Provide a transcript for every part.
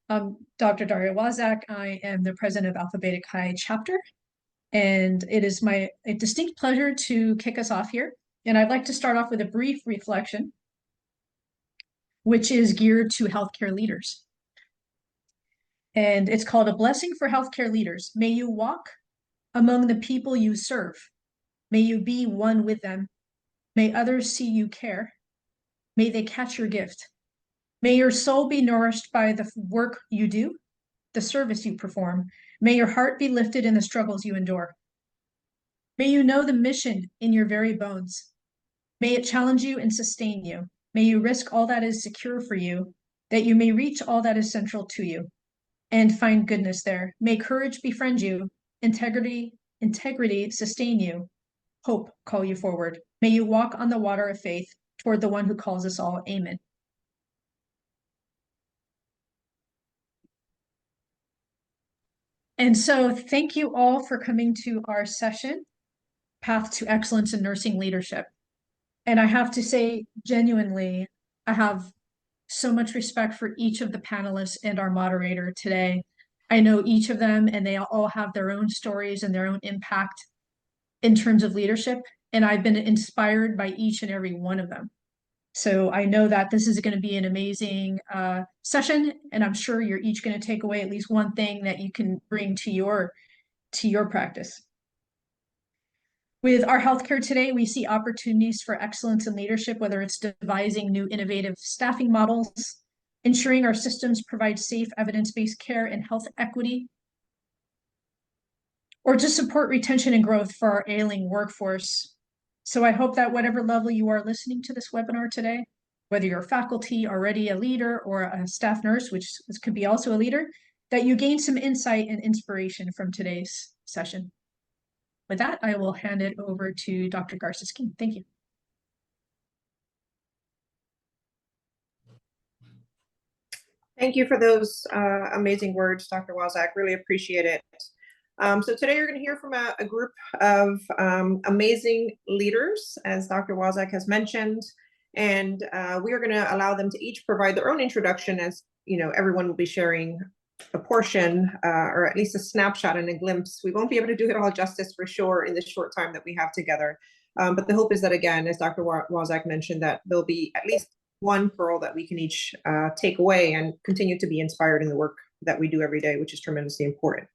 I'm Dr. Daria Wazak. I am the president of Alpha Beta Chi chapter, and it is a distinct pleasure to kick us off here. And I'd like to start off with a brief reflection, which is geared to healthcare leaders. And it's called A Blessing for Healthcare Leaders. May you walk among the people you serve. May you be one with them. May others see you care. May they catch your gift. May your soul be nourished by the work you do, the service you perform. May your heart be lifted in the struggles you endure. May you know the mission in your very bones. May it challenge you and sustain you. May you risk all that is secure for you, that you may reach all that is central to you and find goodness there. May courage befriend you, integrity sustain you, hope call you forward. May you walk on the water of faith toward the one who calls us all. Amen. And so thank you all for coming to our session, Path to Excellence in Nursing Leadership. And I have to say, genuinely, I have so much respect for each of the panelists and our moderator today. I know each of them, and they all have their own stories and their own impact in terms of leadership. And I've been inspired by each and every one of them. So I know that this is going to be an amazing session, and I'm sure you're each going to take away at least one thing that you can bring to your practice. With our healthcare today, we see opportunities for excellence in leadership, whether it's devising new innovative staffing models, ensuring our systems provide safe, evidence-based care and health equity, or to support retention and growth for our ailing workforce. So I hope that whatever level you are listening to this webinar today, whether you're faculty, already a leader, or a staff nurse, which could be also a leader, that you gain some insight and inspiration from today's session. With that, I will hand it over to Dr. Garces-King. Thank you. Thank you for those amazing words, Dr. Wazak. Really appreciate it. So today you're going to hear from a group of amazing leaders, as Dr. Wazak has mentioned, and we are going to allow them to each provide their own introduction. As you know, everyone will be sharing a portion or at least a snapshot and a glimpse. We won't be able to do it all justice for sure in the short time that we have together. But the hope is that, again, as Dr. Wazak mentioned, that there'll be at least one pearl that we can each take away and continue to be inspired in the work that we do every day, which is tremendously important.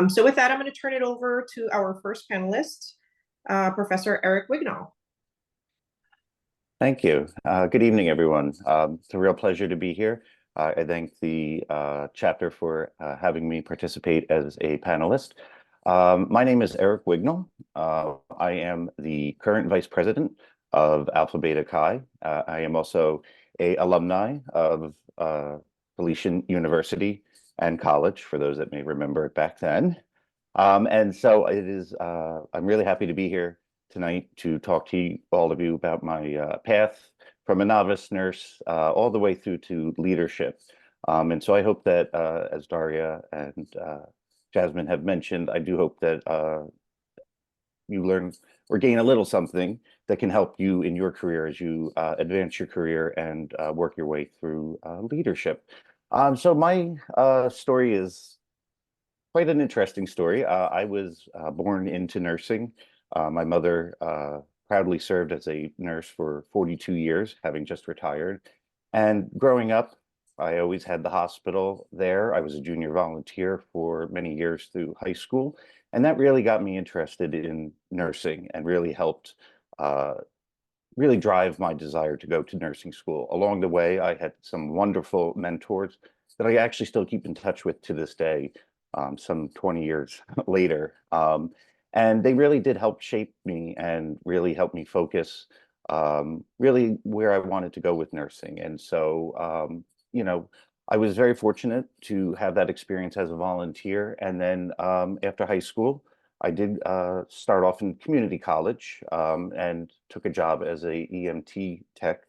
So with that, I'm going to turn it over to our first panelist, Professor Eric Wignall. Thank you. Good evening, everyone. It's a real pleasure to be here. I thank the chapter for having me participate as a panelist. My name is Eric Wignall. I am the current vice president of Alpha Beta Chi. I am also an alumni of Felician University and College, for those that may remember it back then. And so it is, I'm really happy to be here tonight to talk to all of you about my path from a novice nurse all the way through to leadership. And so I hope that, as Daria and Jasmine have mentioned, I do hope that you learn or gain a little something that can help you in your career as you advance your career and work your way through leadership. So my story is quite an interesting story. I was born into nursing. My mother proudly served as a nurse for 42 years, having just retired. And growing up, I always had the hospital there. I was a junior volunteer for many years through high school. And that really got me interested in nursing and really helped really drive my desire to go to nursing school. Along the way, I had some wonderful mentors that I actually still keep in touch with to this day, some 20 years later. And they really did help shape me and really help me focus really where I wanted to go with nursing. And so, you know, I was very fortunate to have that experience as a volunteer. And then after high school, I did start off in community college and took a job as a EMT tech.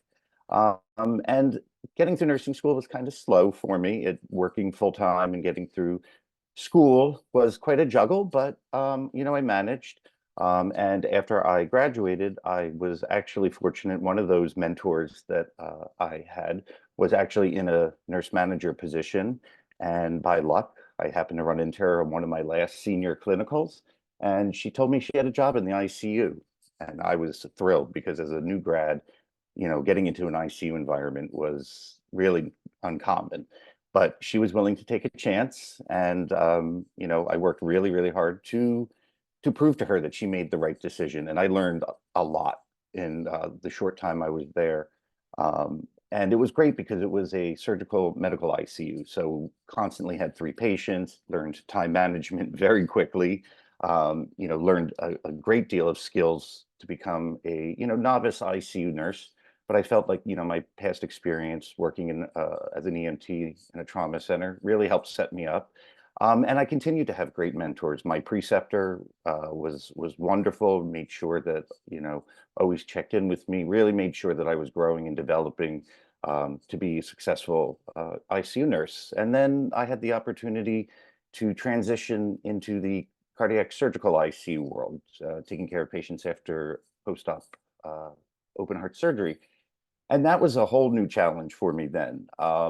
And getting through nursing school was kind of slow for me. Working full time and getting through school was quite a juggle, but you know, I managed. And after I graduated, I was actually fortunate. One of those mentors that I had was actually in a nurse manager position. And by luck, I happened to run into her on one of my last senior clinicals, and she told me she had a job in the ICU. And I was thrilled because as a new grad, getting into an ICU environment was really uncommon. But she was willing to take a chance, and I worked really, really hard to prove to her that she made the right decision. And I learned a lot in the short time I was there. And it was great because it was a surgical medical ICU. So constantly had three patients, learned time management very quickly, learned a great deal of skills to become a, novice ICU nurse. But I felt like, my past experience working in as an EMT in a trauma center really helped set me up. And I continued to have great mentors. My preceptor was wonderful, made sure that, always checked in with me, really made sure that I was growing and developing to be a successful ICU nurse. And then I had the opportunity to transition into the cardiac surgical ICU world, taking care of patients after post-op open heart surgery. And that was a whole new challenge for me then,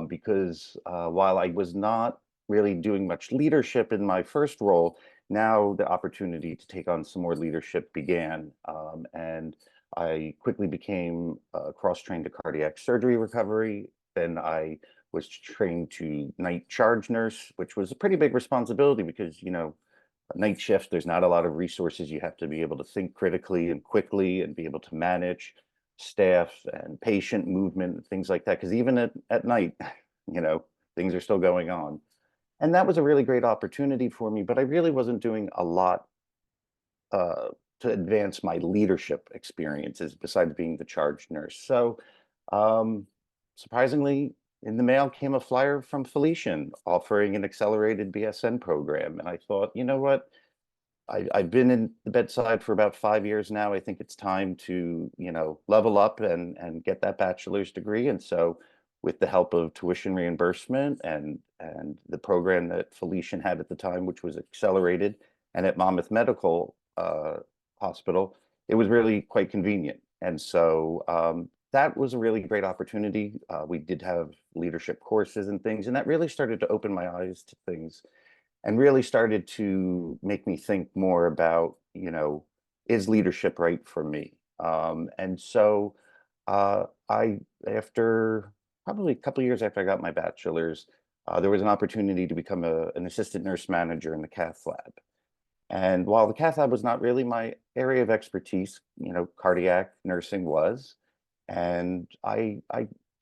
because while I was not really doing much leadership in my first role, now the opportunity to take on some more leadership began. And I quickly became cross-trained to cardiac surgery recovery. Then I was trained to night charge nurse, which was a pretty big responsibility because, night shift, there's not a lot of resources. You have to be able to think critically and quickly and be able to manage staff and patient movement, things like that. Because even at night, things are still going on. And that was a really great opportunity for me, but I really wasn't doing a lot to advance my leadership experiences besides being the charge nurse. So surprisingly, in the mail came a flyer from Felician offering an accelerated BSN program. And I thought, you know what? I've been in the bedside for about 5 years now. I think it's time to, level up and get that bachelor's degree. And so with the help of tuition reimbursement and the program that Felician had at the time, which was accelerated, and at Monmouth Medical Hospital, it was really quite convenient. And so that was a really great opportunity. We did have leadership courses and things, and that really started to open my eyes to things and really started to make me think more about, is leadership right for me? And so after probably a couple of years after I got my bachelor's, there was an opportunity to become an assistant nurse manager in the cath lab. And while the cath lab was not really my area of expertise, cardiac nursing was, and I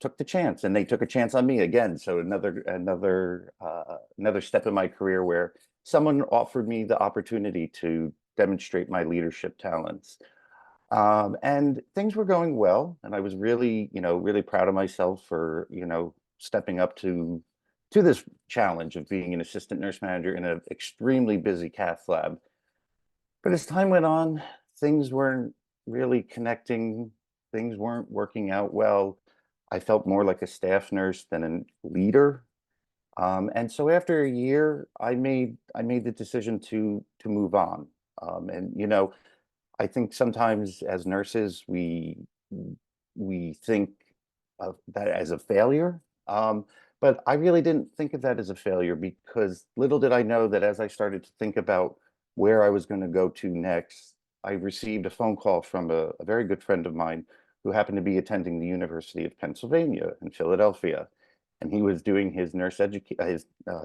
took the chance, and they took a chance on me again. So another step in my career where someone offered me the opportunity to demonstrate my leadership talents. And things were going well, and I was really, really proud of myself for, stepping up to this challenge of being an assistant nurse manager in an extremely busy cath lab. But as time went on, things weren't really connecting, things weren't working out well. I felt more like a staff nurse than a leader. And so after a year, I made the decision to move on. And I think sometimes as nurses, we think of that as a failure. But I really didn't think of that as a failure because little did I know that as I started to think about where I was going to go to next, I received a phone call from a very good friend of mine who happened to be attending the University of Pennsylvania in Philadelphia. And he was doing his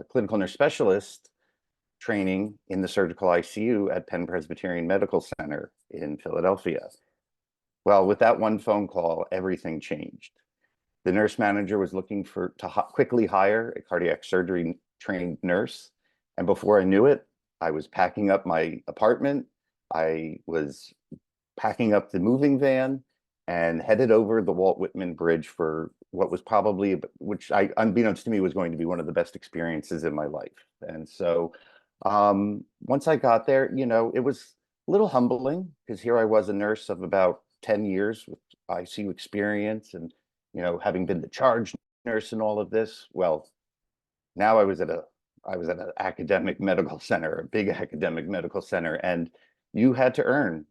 clinical nurse specialist training in the surgical ICU at Penn Presbyterian Medical Center in Philadelphia. Well, with that one phone call, everything changed. The nurse manager was looking to quickly hire a cardiac surgery trained nurse. And before I knew it, I was packing up my apartment. I was packing up the moving van and headed over the Walt Whitman Bridge for what was probably, unbeknownst to me, was going to be one of the best experiences in my life. And so once I got there, it was a little humbling because here I was, a nurse of about 10 years with ICU experience and, having been the charge nurse and all of this. Well, now I was at an academic medical center, a big academic medical center, and you had to earn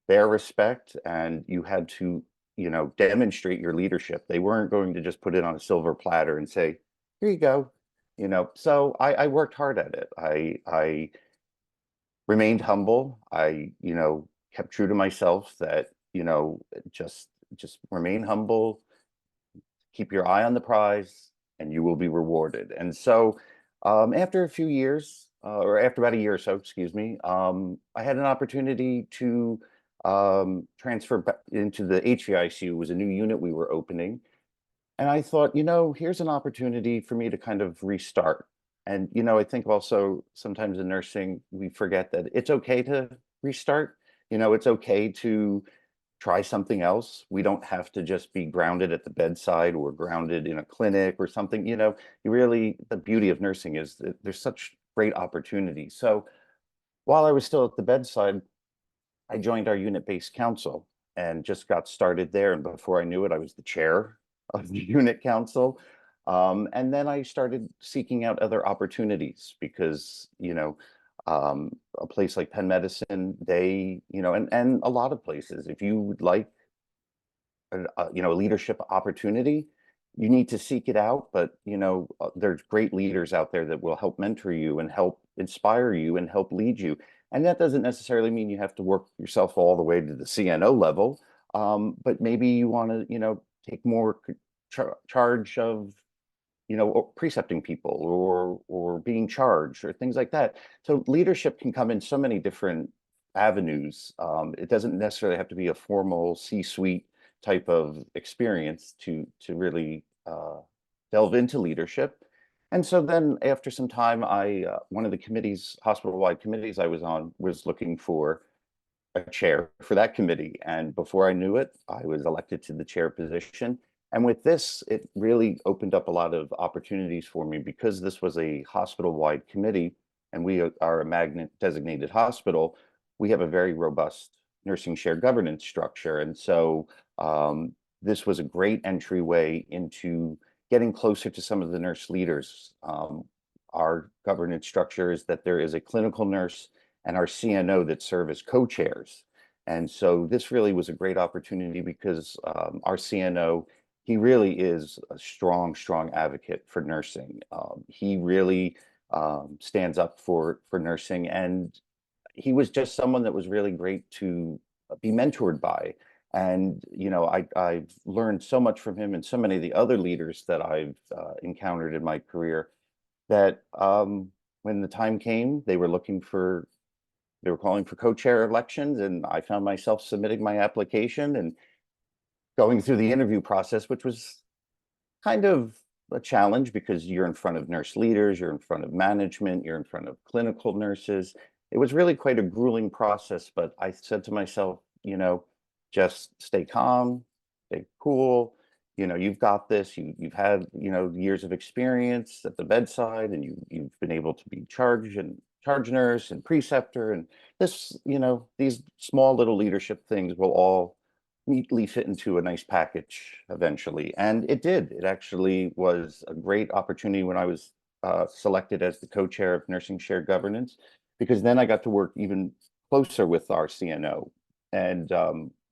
their respect, and you had to, demonstrate your leadership. They weren't going to just put it on a silver platter and say, here you go. So I worked hard at it. I remained humble. I, kept true to myself that, just remain humble, keep your eye on the prize, and you will be rewarded. And so, after a few years, or after about a year or so, excuse me, I had an opportunity to transfer back into the HVICU. It was a new unit we were opening. And I thought, here's an opportunity for me to kind of restart. And, I think also sometimes in nursing, we forget that it's okay to restart. It's okay to try something else. We don't have to just be grounded at the bedside or grounded in a clinic or something. The beauty of nursing is that there's such great opportunities. So while I was still at the bedside, I joined our unit-based council and just got started there. And before I knew it, I was the chair of the unit council. And then I started seeking out other opportunities because, a place like Penn Medicine, they, and a lot of places, if you would like a leadership opportunity, you need to seek it out. But, there's great leaders out there that will help mentor you and help inspire you and help lead you. And that doesn't necessarily mean you have to work yourself all the way to the CNO level. But maybe you want to, take more charge of, or precepting people or being charged or things like that. So leadership can come in so many different avenues. It doesn't necessarily have to be a formal C-suite type of experience to really delve into leadership. And so then after some time, one of the committees, hospital-wide committees I was on, was looking for a chair for that committee. And before I knew it, I was elected to the chair position. And with this, it really opened up a lot of opportunities for me because this was a hospital-wide committee and we are a magnet designated hospital. We have a very robust nursing share governance structure. And so this was a great entryway into getting closer to some of the nurse leaders. Our governance structure is that there is a clinical nurse and our CNO that serve as co-chairs. And so this really was a great opportunity because our CNO, he really is a strong, strong advocate for nursing. He really stands up for nursing, and he was just someone that was really great to be mentored by. And I've learned so much from him and so many of the other leaders that I've encountered in my career that when the time came, they were calling for co-chair elections, and I found myself submitting my application and going through the interview process, which was kind of a challenge because you're in front of nurse leaders, you're in front of management, you're in front of clinical nurses. It was really quite a grueling process, but I said to myself, just stay calm, stay cool. You've got this. You've had, years of experience at the bedside, and you've been able to be charge nurse and preceptor, and this, these small little leadership things will all neatly fit into a nice package eventually. And it did. It actually was a great opportunity when I was selected as the co-chair of Nursing Shared Governance, because then I got to work even closer with our CNO. And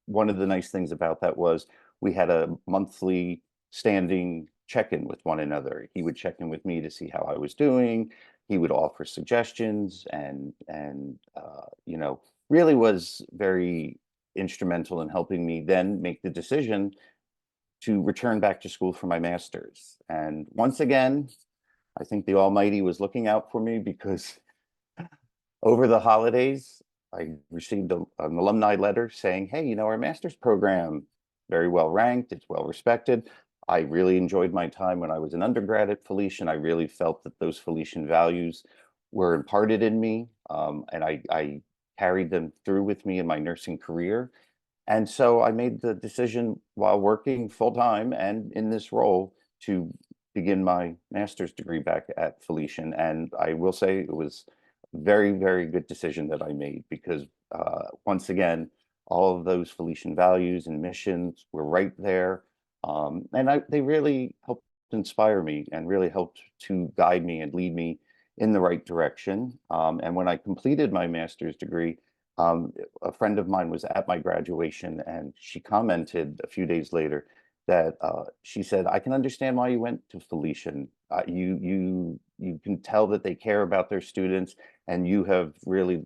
one of the nice things about that was we had a monthly standing check-in with one another. He would check in with me to see how I was doing. He would offer suggestions and really was very instrumental in helping me then make the decision to return back to school for my master's. And once again, I think the Almighty was looking out for me because over the holidays, I received an alumni letter saying, hey, our master's program, very well ranked, it's well respected. I really enjoyed my time when I was an undergrad at Felician. I really felt that those Felician values were imparted in me, and I carried them through with me in my nursing career. And so I made the decision while working full-time and in this role to begin my master's degree back at Felician. And I will say it was a very, very good decision that I made because once again, all of those Felician values and missions were right there. And they really helped inspire me and really helped to guide me and lead me in the right direction. And when I completed my master's degree, a friend of mine was at my graduation and she commented a few days later that she said, I can understand why you went to Felician. You can tell that they care about their students, and you have really,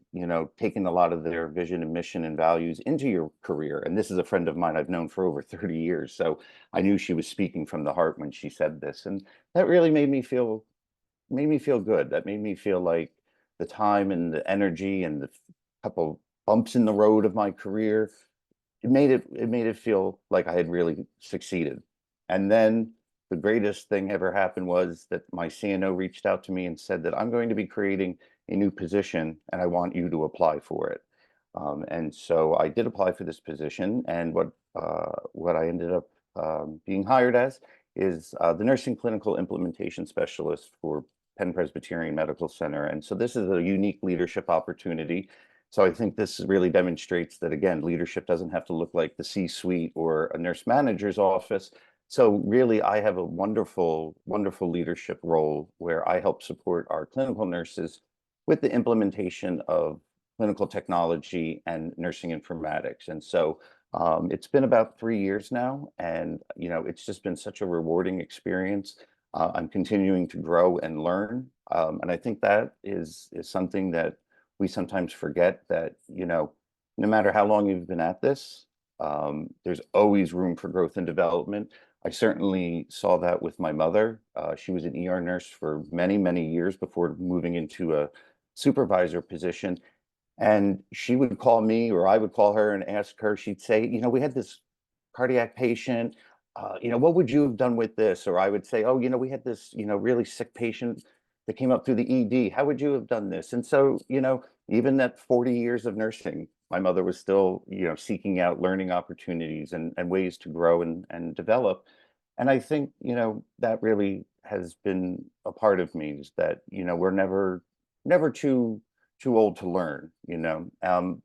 taken a lot of their vision and mission and values into your career. And this is a friend of mine I've known for over 30 years. So I knew she was speaking from the heart when she said this. And that really made me feel good. That made me feel like the time and the energy and the couple bumps in the road of my career, it made it feel like I had really succeeded. And then the greatest thing ever happened was that my CNO reached out to me and said that I'm going to be creating a new position and I want you to apply for it. And so I did apply for this position, and what I ended up being hired as is the nursing clinical implementation specialist for Penn Presbyterian Medical Center. And so this is a unique leadership opportunity. So I think this really demonstrates that, again, leadership doesn't have to look like the C-suite or a nurse manager's office. So really, I have a wonderful, wonderful leadership role where I help support our clinical nurses with the implementation of clinical technology and nursing informatics. And so it's been about 3 years now, and it's just been such a rewarding experience. I'm continuing to grow and learn, and I think that is something that we sometimes forget, that no matter how long you've been at this, there's always room for growth and development. I certainly saw that with my mother. She was an ER nurse for many, many years before moving into a supervisor position. And she would call me, or I would call her and ask her. She'd say, we had this cardiac patient. What would you have done with this? Or I would say, oh, we had this, really sick patient that came up through the ED. How would you have done this? And so, even at 40 years of nursing, my mother was still, seeking out learning opportunities and ways to grow and develop. And I think, that really has been a part of me, is that, we're never too old to learn,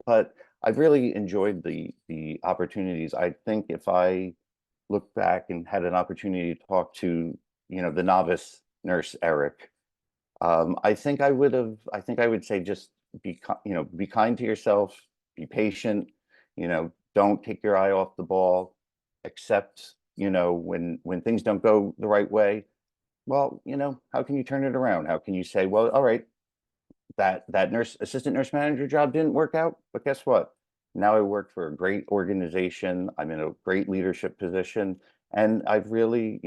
but I've really enjoyed the opportunities. I think if I look back and had an opportunity to talk to, the novice nurse Eric, I think I would say, just be kind to yourself, be patient, don't take your eye off the ball, accept, when things don't go the right way. Well, how can you turn it around? How can you say, well, all right, that assistant nurse manager job didn't work out, but guess what? Now I work for a great organization. I'm in a great leadership position, and I've really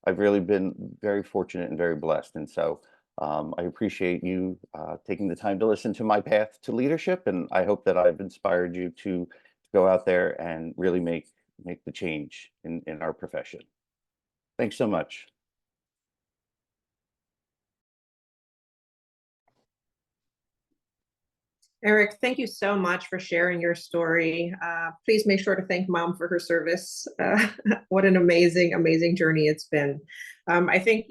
been very fortunate and very blessed. And so I appreciate you taking the time to listen to my path to leadership, and I hope that I've inspired you to go out there and really make the change in our profession. Thanks so much. Eric, thank you so much for sharing your story. Please make sure to thank Mom for her service. What an amazing, amazing journey it's been. I think,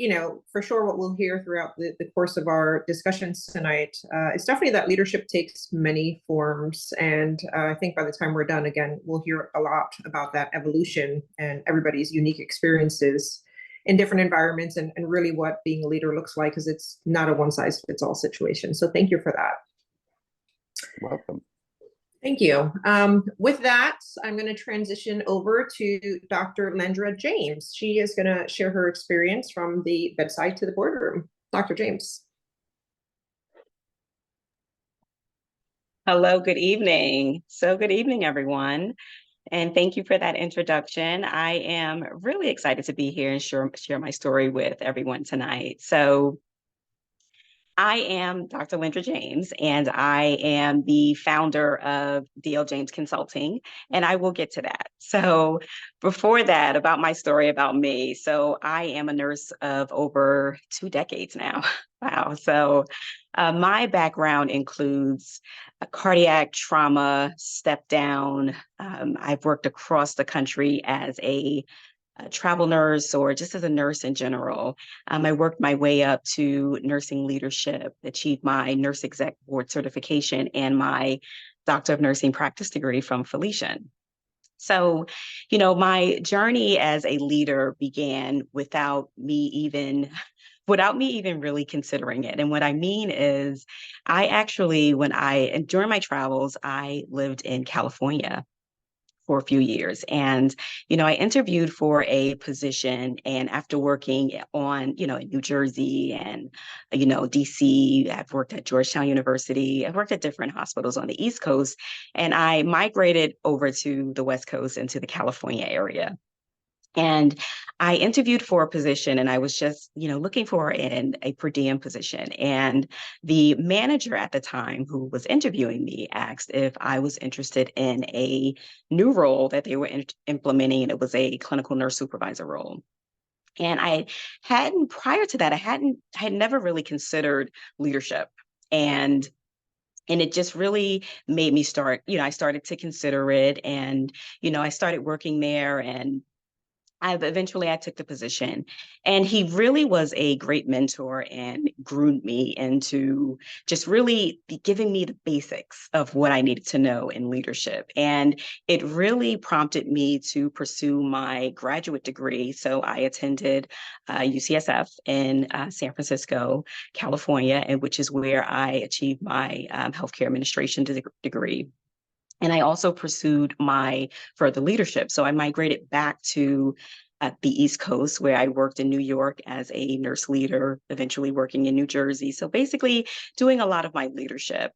for sure what we'll hear throughout the course of our discussions tonight is definitely that leadership takes many forms. And I think by the time we're done, again, we'll hear a lot about that evolution and everybody's unique experiences in different environments, and really what being a leader looks like, because it's not a one-size-fits-all situation. So thank you for that. Welcome. Thank you. With that, I'm going to transition over to Dr. Lendra James. She is going to share her experience from the bedside to the boardroom. Dr. James. Hello, good evening. So good evening, everyone. And thank you for that introduction. I am really excited to be here and share my story with everyone tonight. So I am Dr. Lendra James, and I am the founder of DL James Consulting, and I will get to that. So before that, about my story about me. So I am a nurse of over 2 decades now. Wow. So my background includes a cardiac trauma, step down. I've worked across the country as a travel nurse, or just as a nurse in general. I worked my way up to nursing leadership, achieved my nurse exec board certification and my Doctor of Nursing practice degree from Felician. So, my journey as a leader began without me even really considering it. And what I mean is, I actually, during my travels, I lived in California for a few years. And, I interviewed for a position, and after working on, in New Jersey and, DC, I've worked at Georgetown University, I've worked at different hospitals on the East Coast, and I migrated over to the West Coast into the California area. And I interviewed for a position, and I was just, looking for a per diem position. And the manager at the time who was interviewing me asked if I was interested in a new role that they were implementing, and it was a clinical nurse supervisor role. And prior to that, I had never really considered leadership. And it just really made me start, I started to consider it, and, I started working there, and I took the position, and he really was a great mentor and groomed me into just really giving me the basics of what I needed to know in leadership. And it really prompted me to pursue my graduate degree. So I attended UCSF in San Francisco, California, and which is where I achieved my healthcare administration degree. And I also pursued my further leadership. So I migrated back to the East Coast, where I worked in New York as a nurse leader, eventually working in New Jersey. So basically doing a lot of my leadership.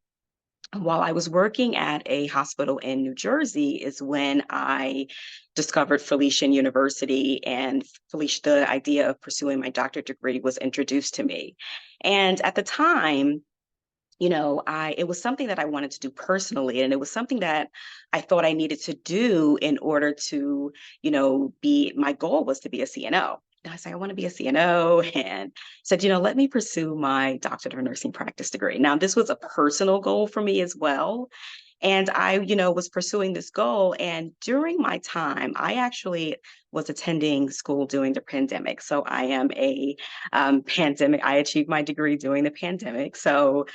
While I was working at a hospital in New Jersey is when I discovered Felician University, and the idea of pursuing my doctorate degree was introduced to me. And at the time, it was something that I wanted to do personally, and it was something that I thought I needed to do in order to, my goal was to be a CNO. And I said, I want to be a CNO, and said, let me pursue my doctorate of nursing practice degree. Now, this was a personal goal for me as well. And I, was pursuing this goal. And during my time, I actually was attending school during the pandemic. So I am a pandemic. I achieved my degree during the pandemic. So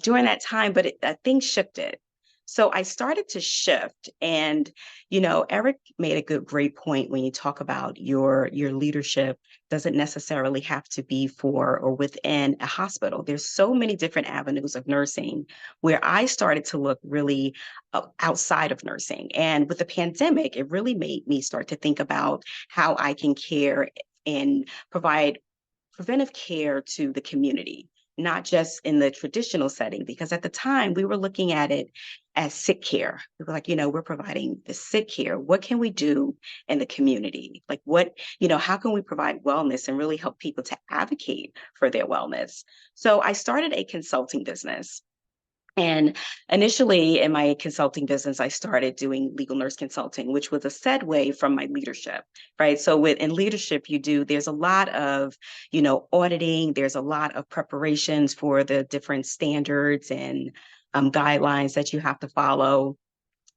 during that time, but things shifted. So I started to shift, and, Eric made a great point when you talk about your leadership doesn't necessarily have to be for or within a hospital. There's so many different avenues of nursing where I started to look really outside of nursing. And with the pandemic, it really made me start to think about how I can care and provide preventive care to the community, not just in the traditional setting, because at the time we were looking at it as sick care. We were like, we're providing the sick care. What can we do in the community? Like how can we provide wellness and really help people to advocate for their wellness? So I started a consulting business. And initially in my consulting business, I started doing legal nurse consulting, which was a segue from my leadership, right? So in leadership, there's a lot of, auditing, there's a lot of preparations for the different standards and guidelines that you have to follow.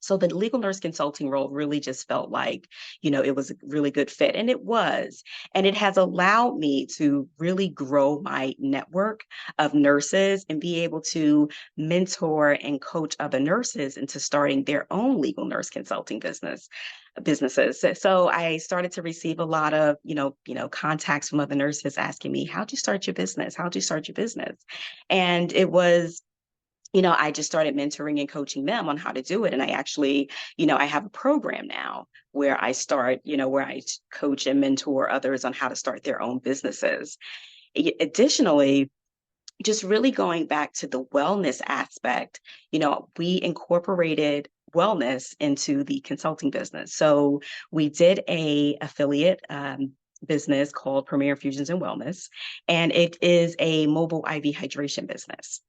So the legal nurse consulting role really just felt like, it was a really good fit, and it was. And it has allowed me to really grow my network of nurses and be able to mentor and coach other nurses into starting their own legal nurse consulting businesses. So I started to receive a lot of, contacts from other nurses asking me, how'd you start your business? How'd you start your business? And it was, I just started mentoring and coaching them on how to do it. And I actually, I have a program now where I where I coach and mentor others on how to start their own businesses. Additionally, just really going back to the wellness aspect, we incorporated wellness into the consulting business. So we did a affiliate business called Premier Infusions and Wellness, and it is a mobile IV hydration business.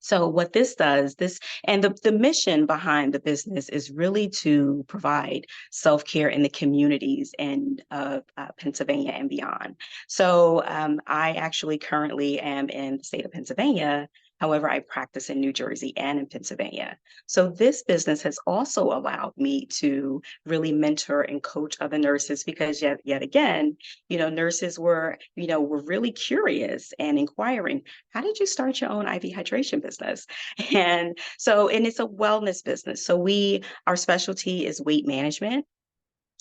So what this does, and the mission behind the business is really to provide self-care in the communities and Pennsylvania and beyond. So I actually currently am in the state of Pennsylvania. However, I practice in New Jersey and in Pennsylvania. So this business has also allowed me to really mentor and coach other nurses, because yet again, nurses were really curious and inquiring, how did you start your own IV hydration business? And it's a wellness business. So our specialty is weight management.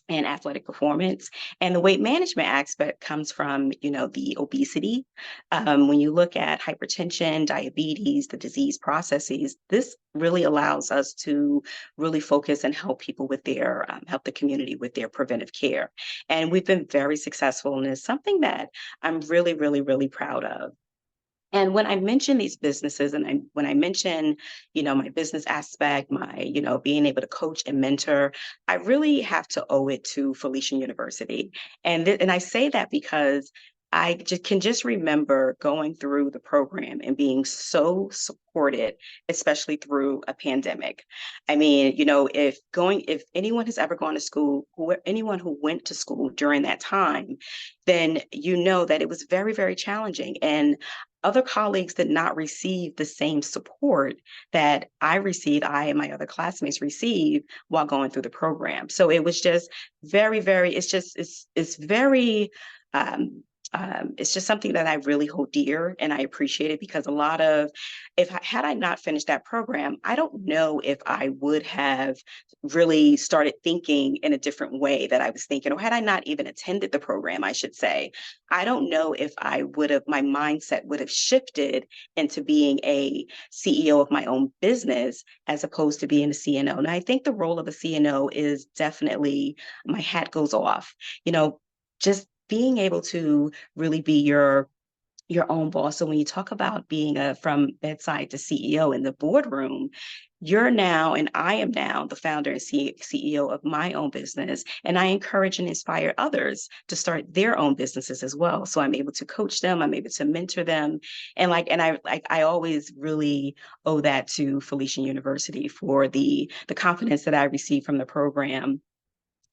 and athletic performance. And the weight management aspect comes from, the obesity. When you look at hypertension, diabetes, the disease processes, this really allows us to really focus and help people with their, help the community with their preventive care. And we've been very successful, and it's something that I'm really, really, really proud of. And when I mention these businesses and when I mention, my business aspect, my, being able to coach and mentor, I really have to owe it to Felician University. And I say that because I can just remember going through the program and being so supported, especially through a pandemic. I mean, if anyone has ever gone to school, anyone who went to school during that time, then you know that it was very, very challenging. And other colleagues did not receive the same support that I and my other classmates received while going through the program. So it was just very, very, it's very, it's just something that I really hold dear, and I appreciate it, because had I not finished that program, I don't know if I would have really started thinking in a different way that I was thinking, or had I not even attended the program, I should say, I don't know if my mindset would have shifted into being a CEO of my own business as opposed to being a CNO. And I think the role of a CNO is definitely, my hat goes off, just being able to really be your own boss. So when you talk about being from bedside to CEO in the boardroom, you're now, and I am now, the founder and CEO of my own business. And I encourage and inspire others to start their own businesses as well. So I'm able to coach them, I'm able to mentor them. And I always really owe that to Felician University for the confidence that I received from the program.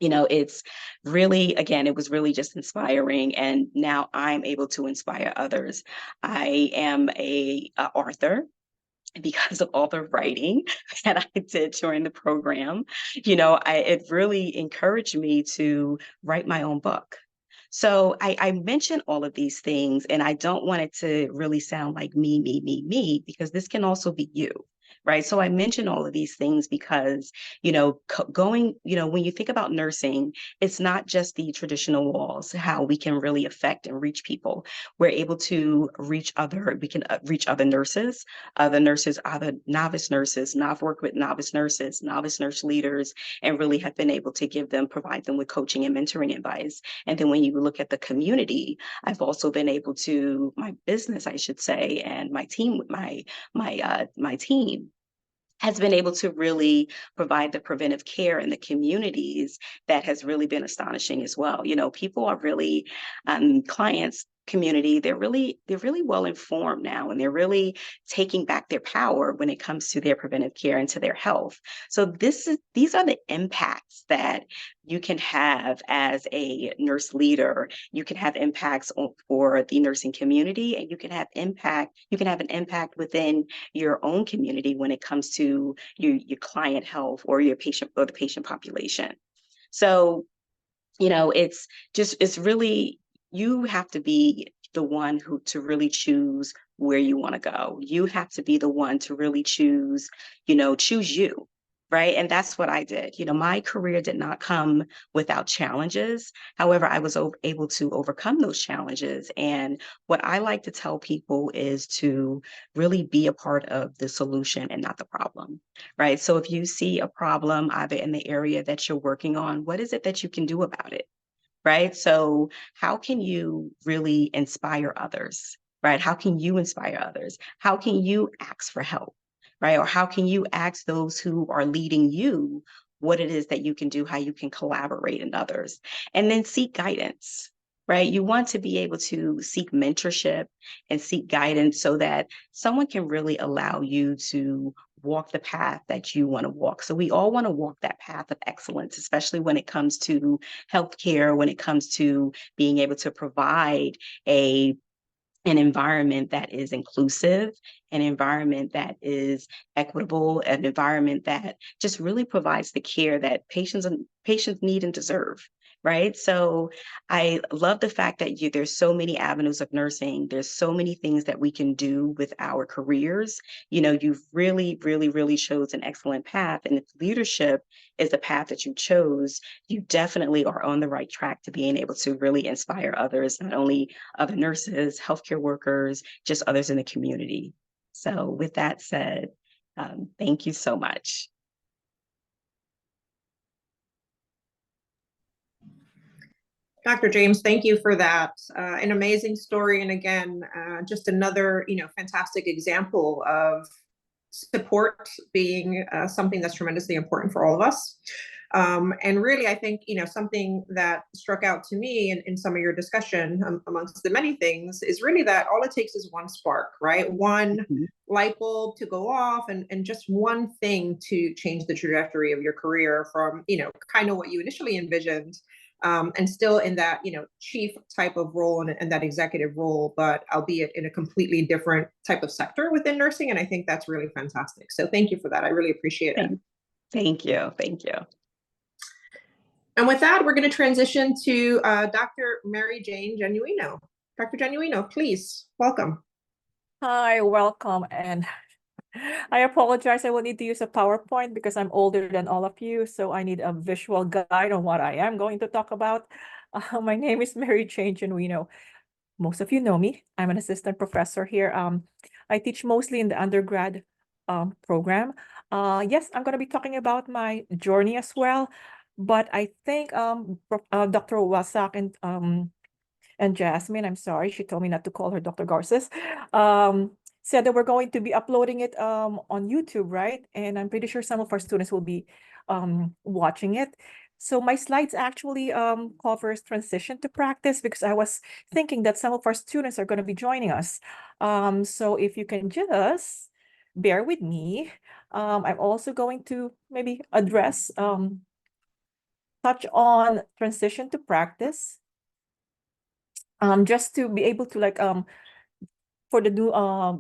It's really, again, it was really just inspiring. And now I'm able to inspire others. I am a author because of all the writing that I did during the program. It really encouraged me to write my own book. So I mention all of these things, and I don't want it to really sound like me, because this can also be you. Right. So I mention all of these things because, when you think about nursing, it's not just the traditional walls, how we can really affect and reach people. We're able to we can reach other nurses, other novice nurses. Now I've worked with novice nurses, novice nurse leaders, and really have been able to provide them with coaching and mentoring advice. And then when you look at the community, I've also been able to, my business, I should say, and my team, my team has been able to really provide the preventive care in the communities that has really been astonishing as well. People are really, clients, community, they're really well informed now, and they're really taking back their power when it comes to their preventive care and to their health. So these are the impacts that you can have as a nurse leader. You can have impacts for the nursing community, and you can have an impact within your own community when it comes to your client health or your patient or the patient population. So, it's really, you have to be the one to really choose where you want to go. You have to be the one to really choose you. Right. And that's what I did. My career did not come without challenges. However, I was able to overcome those challenges. And what I like to tell people is to really be a part of the solution and not the problem. Right. So if you see a problem either in the area that you're working on, what is it that you can do about it? Right. So how can you really inspire others? Right. How can you inspire others? How can you ask for help? Right. Or how can you ask those who are leading you what it is that you can do, how you can collaborate in others, and then seek guidance. Right. You want to be able to seek mentorship and seek guidance so that someone can really allow you to walk the path that you want to walk. So we all want to walk that path of excellence, especially when it comes to healthcare, when it comes to being able to provide an environment that is inclusive, an environment that is equitable, an environment that just really provides the care that patients need and deserve. right? So I love the fact that there's so many avenues of nursing. There's so many things that we can do with our careers. You know, you've really, really, really chose an excellent path. And if leadership is the path that you chose, you definitely are on the right track to being able to really inspire others, not only other nurses, healthcare workers, just others in the community. So with that said, thank you so much. Dr. James, thank you for that. An amazing story. And again, just another, fantastic example of support being something that's tremendously important for all of us. And really, I think, something that struck out to me in some of your discussion amongst the many things is really that all it takes is one spark, right? One light bulb to go off and just one thing to change the trajectory of your career from, kind of what you initially envisioned, and still in that, chief type of role and that executive role, but albeit in a completely different type of sector within nursing. And I think that's really fantastic. So thank you for that. I really appreciate it. Thank you. Thank you. And with that, we're going to transition to Dr. Mary Jane Genuino. Dr. Genuino, please, welcome. Hi, welcome. And I apologize, I will need to use a PowerPoint because I'm older than all of you, so I need a visual guide on what I am going to talk about. My name is Mary Jane Genuino. Most of you know me. I'm an assistant professor here. I teach mostly in the undergrad program. Yes, I'm going to be talking about my journey as well, but I think Dr. Wasak and Jasmine, I'm sorry, she told me not to call her Dr. Garces, said that we're going to be uploading it on YouTube, right? And I'm pretty sure some of our students will be watching it. So my slides actually covers transition to practice because I was thinking that some of our students are going to be joining us. So if you can just bear with me, I'm also going to maybe address, touch on transition to practice. Just to be able to for the new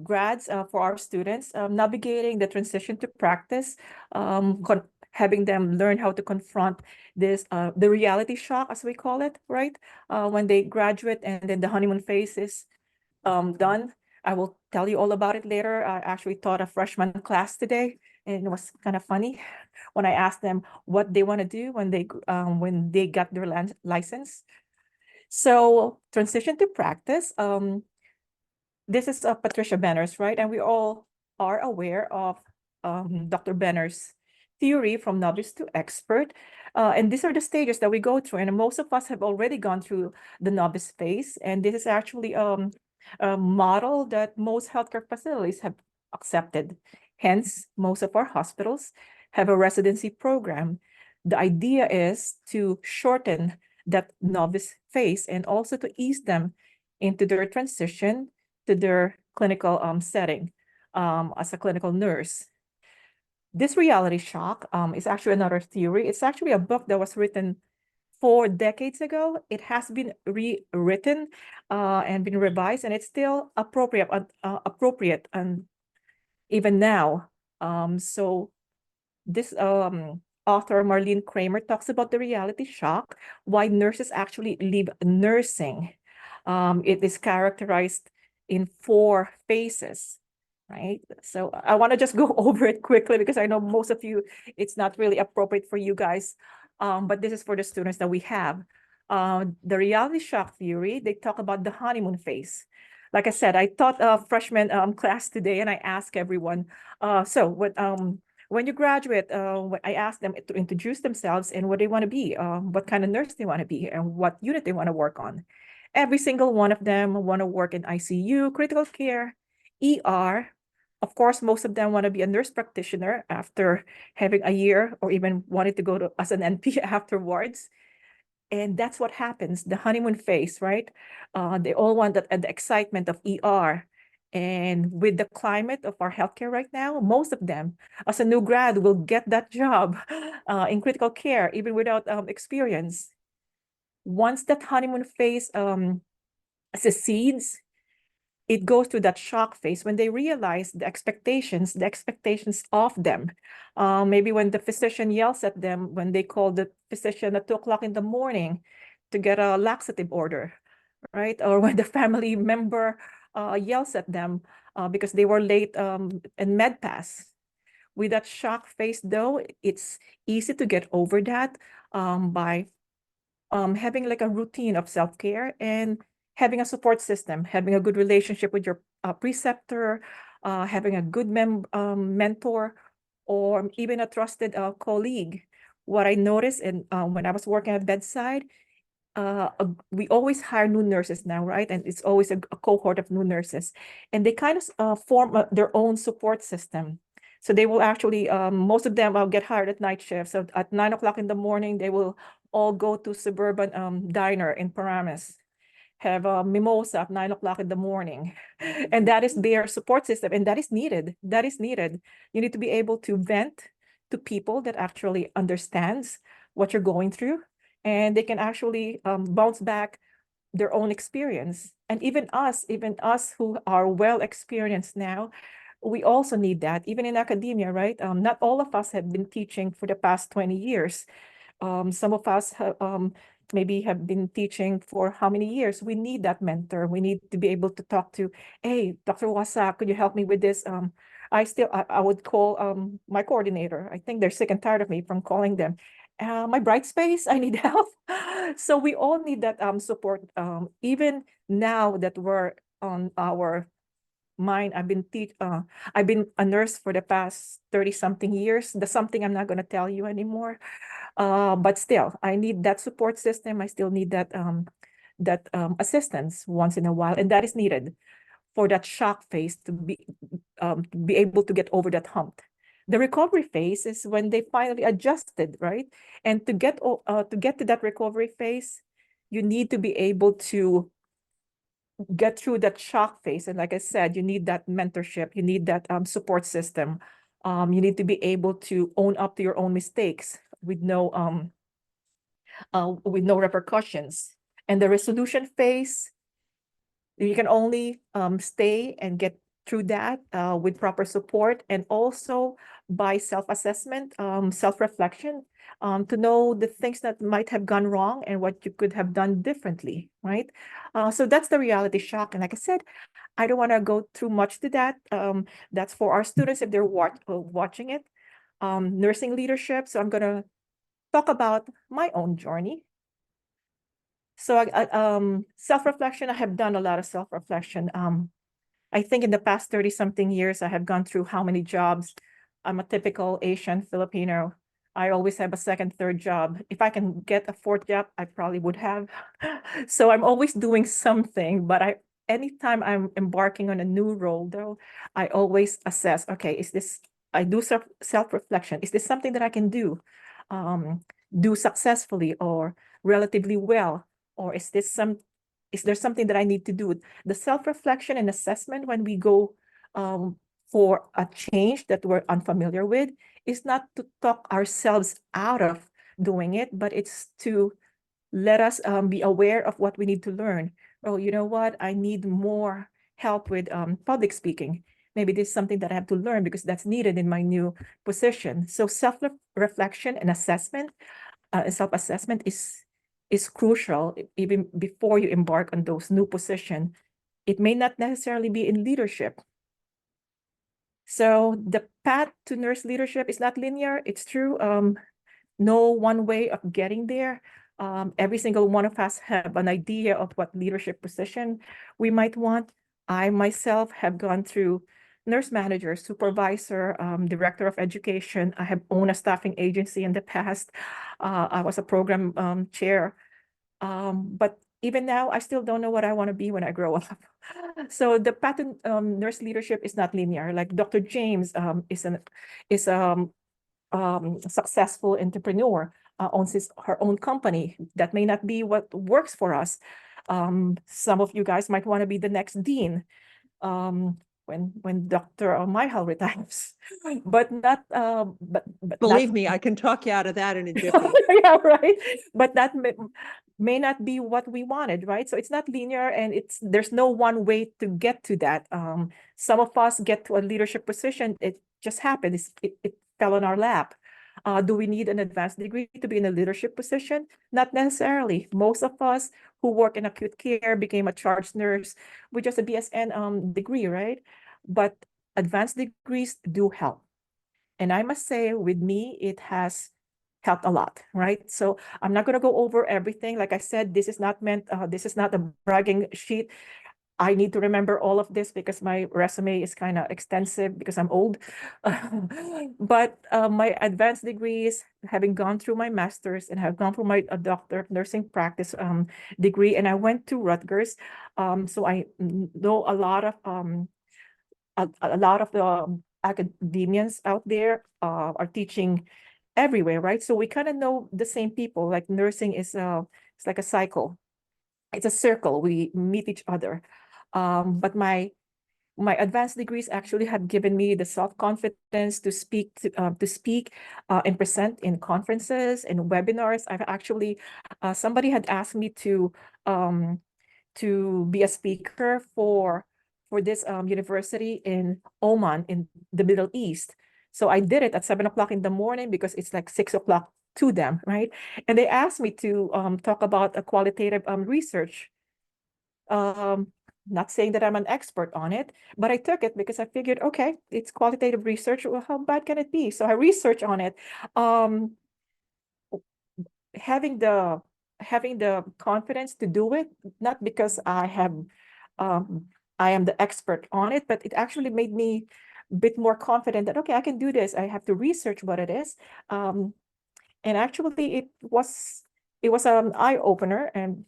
grads, for our students, navigating the transition to practice, having them learn how to confront this, the reality shock, as we call it, right? When they graduate and then the honeymoon phase is done. I will tell you all about it later. I actually taught a freshman class today, and it was kind of funny when I asked them what they want to do when they got their license. So transition to practice. This is Patricia Benner's, right? And we all are aware of Dr. Benner's theory from novice to expert. And these are the stages that we go through. And most of us have already gone through the novice phase. And this is actually a model that most healthcare facilities have accepted. Hence, most of our hospitals have a residency program. The idea is to shorten that novice phase and also to ease them into their transition to their clinical setting as a clinical nurse. This reality shock is actually another theory. It's actually a book that was written 4 decades ago. It has been rewritten and been revised, and it's still appropriate and even now. So this author Marlene Kramer talks about the reality shock, why nurses actually leave nursing. It is characterized in 4 phases, right? So I want to just go over it quickly because I know most of you, it's not really appropriate for you guys, but this is for the students that we have. The reality shock theory, they talk about the honeymoon phase. Like I said, I taught a freshman class today, and I asked everyone, so what when you graduate, I asked them to introduce themselves and what they want to be, what kind of nurse they want to be, and what unit they want to work on. Every single one of them want to work in ICU, critical care, ER. Of course, most of them want to be a nurse practitioner after having a year or even wanted to go to as an NP afterwards. And that's what happens, the honeymoon phase, right? They all want that the excitement of ER. And with the climate of our healthcare right now, most of them, as a new grad, will get that job in critical care, even without experience. Once that honeymoon phase succeeds, it goes through that shock phase when they realize the expectations of them. Maybe when the physician yells at them, when they call the physician at 2 o'clock in the morning to get a laxative order, right? Or when the family member yells at them because they were late in MedPass. With that shock phase, though, it's easy to get over that by having like a routine of self-care and having a support system, having a good relationship with your preceptor, having a good mentor, or even a trusted colleague. What I noticed when I was working at bedside, we always hire new nurses now, right? And it's always a cohort of new nurses, and they kind of form their own support system. So they will actually, most of them will get hired at night shift. So at 9 o'clock in the morning, they will all go to Suburban Diner in Paramus, have a mimosa at 9 o'clock in the morning. And that is their support system. And that is needed. That is needed. You need to be able to vent to people that actually understands what you're going through. And they can actually bounce back their own experience. And even us who are well experienced now, we also need that, even in academia, right? Not all of us have been teaching for the past 20 years. Some of us maybe have been teaching for how many years. We need that mentor. We need to be able to talk to, hey, Dr. Wasak, could you help me with this? I would call my coordinator. I think they're sick and tired of me from calling them. My bright space, I need help. So we all need that support. Even now that we're on our mind, I've been a nurse for the past 30-something years. That's something I'm not going to tell you anymore. But still, I need that support system. I still need that assistance once in a while, and that is needed for that shock phase to be able to get over that hump. The recovery phase is when they finally adjusted, right? And to get to that recovery phase, you need to be able to get through that shock phase. And like I said, you need that mentorship, you need that support system. You need to be able to own up to your own mistakes with no repercussions. And the resolution phase, you can only stay and get through that with proper support, and also by self-assessment, self-reflection, to know the things that might have gone wrong and what you could have done differently, right? So that's the reality shock. And like I said, I don't want to go too much to that. That's for our students if they're watching it. Nursing leadership. So I'm going to talk about my own journey. So self-reflection, I have done a lot of self-reflection. I think in the past 30-something years, I have gone through how many jobs. I'm a typical Asian Filipino. I always have a second, third job. If I can get a fourth job, I probably would have. So I'm always doing something, but anytime I'm embarking on a new role though, I always assess, okay, I do self-reflection. Is this something that I can do successfully or relatively well? Or is there something that I need to do? The self-reflection and assessment when we go for a change that we're unfamiliar with is not to talk ourselves out of doing it, but it's to let us be aware of what we need to learn. Oh, you know what? I need more help with public speaking. Maybe this is something that I have to learn because that's needed in my new position. So self-reflection and assessment, self-assessment is crucial even before you embark on those new positions. It may not necessarily be in leadership. So the path to nurse leadership is not linear. It's true. No one way of getting there. Every single one of us have an idea of what leadership position we might want. I myself have gone through nurse manager, supervisor, director of education. I have owned a staffing agency in the past. I was a program chair. But even now, I still don't know what I want to be when I grow up. So the path to nurse leadership is not linear. Like Dr. James is a successful entrepreneur, owns her own company. That may not be what works for us. Some of you guys might want to be the next dean when Dr. Maihal retires, but not. But Believe not, me, I can talk you out of that in a jiffy. yeah, right. But may not be what we wanted, right? So it's not linear, and there's no one way to get to that. Some of us get to a leadership position, it just happened, it fell on our lap. Do we need an advanced degree to be in a leadership position? Not necessarily. Most of us who work in acute care became a charge nurse with just a BSN degree, right? But advanced degrees do help. And I must say, with me, it has helped a lot, right? So I'm not going to go over everything. Like I said, this is not a bragging sheet. I need to remember all of this because my resume is kind of extensive because I'm old. But my advanced degrees, having gone through my master's and have gone through my doctor of nursing practice degree, and I went to Rutgers. So I know a lot of the academians out there are teaching everywhere, right? So we kind of know the same people. Like nursing is it's like a cycle. It's a circle. We meet each other. But my advanced degrees actually have given me the self-confidence to speak and present in conferences and webinars. I've actually somebody had asked me to be a speaker for this university in Oman in the Middle East. So I did it at 7 o'clock in the morning because it's like 6 o'clock to them, right? And they asked me to talk about a qualitative research. Not saying that I'm an expert on it, but I took it because I figured, okay, it's qualitative research. Well, how bad can it be? So I researched on it. Having the confidence to do it, not because I am the expert on it, but it actually made me a bit more confident that, okay, I can do this. I have to research what it is. And actually it was an eye-opener, and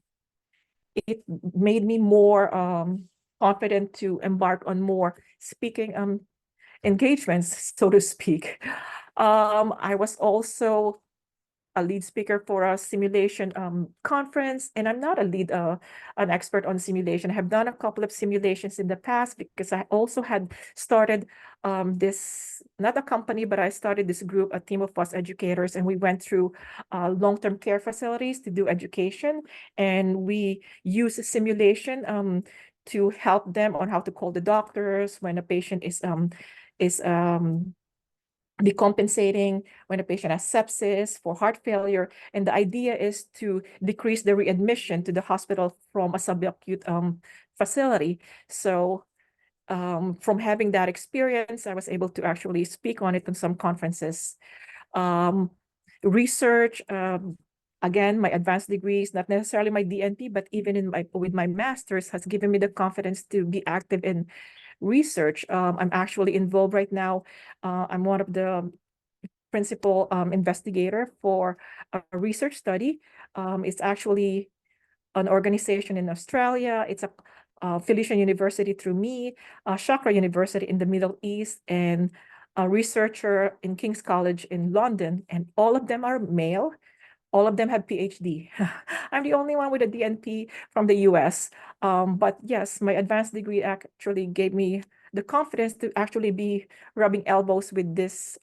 it made me more confident to embark on more speaking engagements, so to speak. I was also a lead speaker for a simulation conference, and I'm not an expert on simulation. I have done a couple of simulations in the past because I also had started not a company, but I started this group, a team of us educators, and we went through long-term care facilities to do education, and we use simulation to help them on how to call the doctors when a patient is decompensating, when a patient has sepsis, for heart failure. And the idea is to decrease the readmission to the hospital from a subacute facility. So from having that experience, I was able to actually speak on it in some conferences. Research, again, my advanced degrees, not necessarily my DNP, but even with my master's, has given me the confidence to be active in research. I'm actually involved right now. I'm one of the principal investigator for a research study. It's actually an organization in Australia. It's a Felician University through me, Chakra University in the Middle East, and a researcher in King's College in London. And all of them are male. All of them have PhD. I'm the only one with a DNP from the US. But yes, my advanced degree actually gave me the confidence to actually be rubbing elbows with this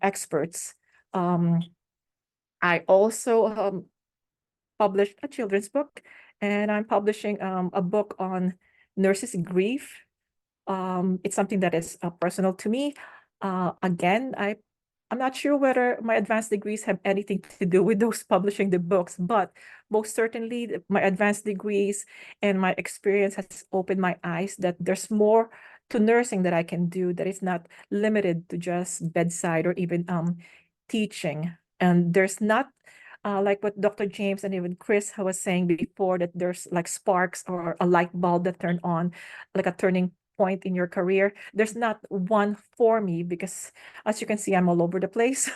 experts. I also published a children's book, and I'm publishing a book on nurses' grief. It's something that is personal to me. Again, I'm not sure whether my advanced degrees have anything to do with those publishing the books, but most certainly my advanced degrees and my experience has opened my eyes that there's more to nursing that I can do that is not limited to just bedside or even teaching. And there's not like what Dr. James and even Chris was saying before, that there's like sparks or a light bulb that turn on, like a turning point in your career. There's not one for me because, as you can see, I'm all over the place.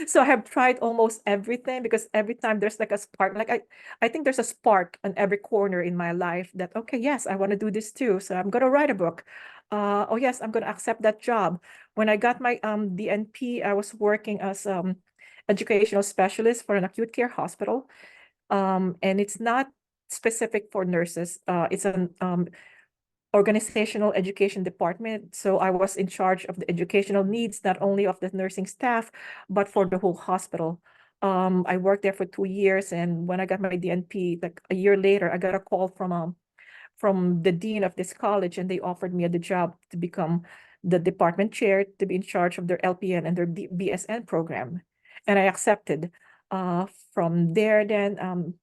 So I have tried almost everything because every time there's like a spark, like I think there's a spark on every corner in my life that, okay, yes, I want to do this too. So I'm going to write a book. Oh yes, I'm going to accept that job. When I got my DNP, I was working as educational specialist for an acute care hospital. And it's not specific for nurses. It's an organizational education department. So I was in charge of the educational needs, not only of the nursing staff, but for the whole hospital. I worked there for 2 years, and when I got my DNP, like a year later, I got a call from the dean of this college, and they offered me the job to become the department chair, to be in charge of their LPN and their BSN program, and I accepted. From there, then